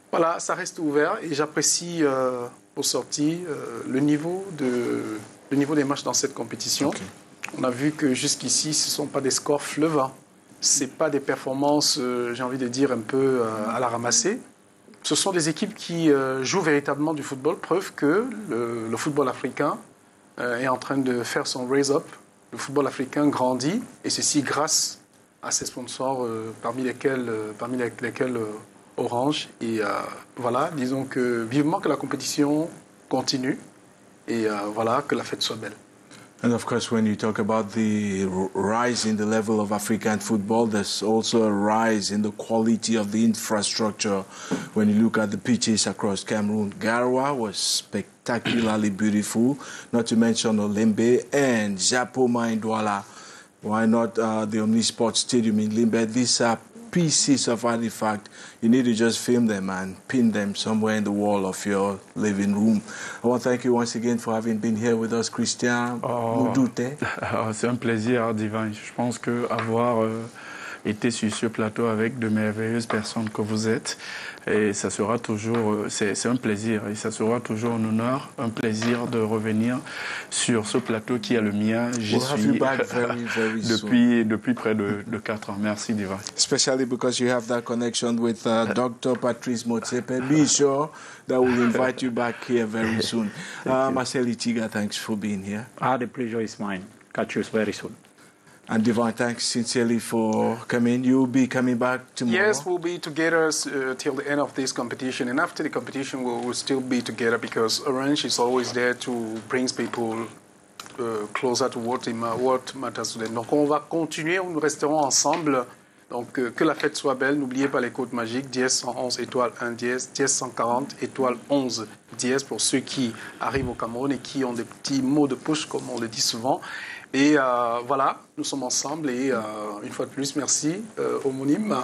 voilà, ça reste ouvert et j'apprécie aux sorties le niveau des matchs dans cette compétition. Okay. On a vu que jusqu'ici, ce ne sont pas des scores fleuvants. Ce n'est pas des performances, j'ai envie de dire, un peu à la ramassée. Ce sont des équipes qui jouent véritablement du football, preuve que le football africain est en train de faire son raise-up. Le football africain grandit, et ceci grâce à ses sponsors, parmi lesquels Orange. Et voilà, disons que vivement que la compétition continue, et voilà, que la fête soit belle. And of course, when you talk about the rise in the level of African football, there's also a rise in the quality of the infrastructure. When you look at the pitches across Cameroon, Garoua was spectacularly beautiful, not to mention Olembe and Japoma in Douala. Why not the Omnisport Stadium in Limbe? These are pieces of artifact. You need to just film them and pin them somewhere in the wall of your living room. I want to thank you once again for having been here with us, Christian Moudouté. C'est un plaisir, Divin. Je pense qu'avoir été sur ce plateau avec de merveilleuses personnes que vous êtes, et ça sera toujours, c'est un plaisir, et ça sera toujours un honneur, un plaisir de revenir sur ce plateau qui est le mien. J'y suis depuis près de 4 ans. Merci, Diva. Especially because you have that connection with Dr. Patrice Motsepe. Be sure that we'll invite you back here very soon. Marcel Itiga, thanks for being here. The pleasure is mine. Catch you very soon. And Divine, thanks sincerely for coming. You'll be coming back tomorrow? Yes, we'll be together till the end of this competition. And after the competition, we'll still be together because Orange is always there to bring people closer to what matters to them. Donc on va continuer, nous resterons ensemble. Donc que la fête soit belle. N'oubliez pas les codes magiques, dièse 111 étoile 1 dièse, dièse 140 étoile 11 dièse pour ceux qui arrivent au Cameroun et qui ont des petits mots de push, comme on le dit souvent. Et voilà, nous sommes ensemble et une fois de plus, merci homonyme,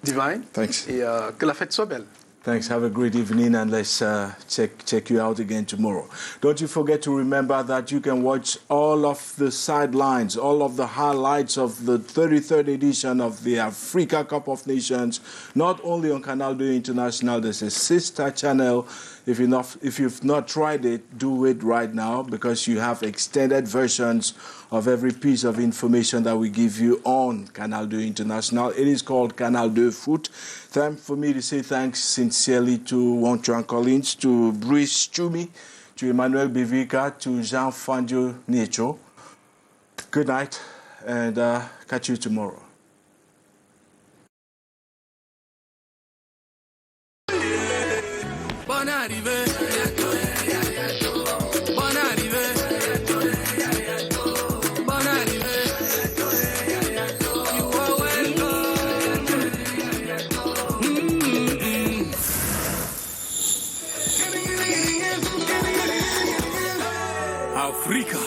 Divine. Thanks. Et que la fête soit belle. Thanks. Have a great evening, and let's check you out again tomorrow. Don't you forget to remember that you can watch all of the sidelines, all of the highlights of the 33rd edition of the Africa Cup of Nations, not only on Canal 2 International. There's a sister channel. If you've not tried it, do it right now because you have extended versions of every piece of information that we give you on Canal 2 International. It is called Canal 2 Foot. Time for me to say thanks sincerely to Wantran Collins, to Bruce Chumi, to Emmanuel Bivika, to Jean Fandio Niecho. Good night, and catch you tomorrow. Bonne arrivée. Bonne arrivée. Bonne arrivée. You are welcome. Africa.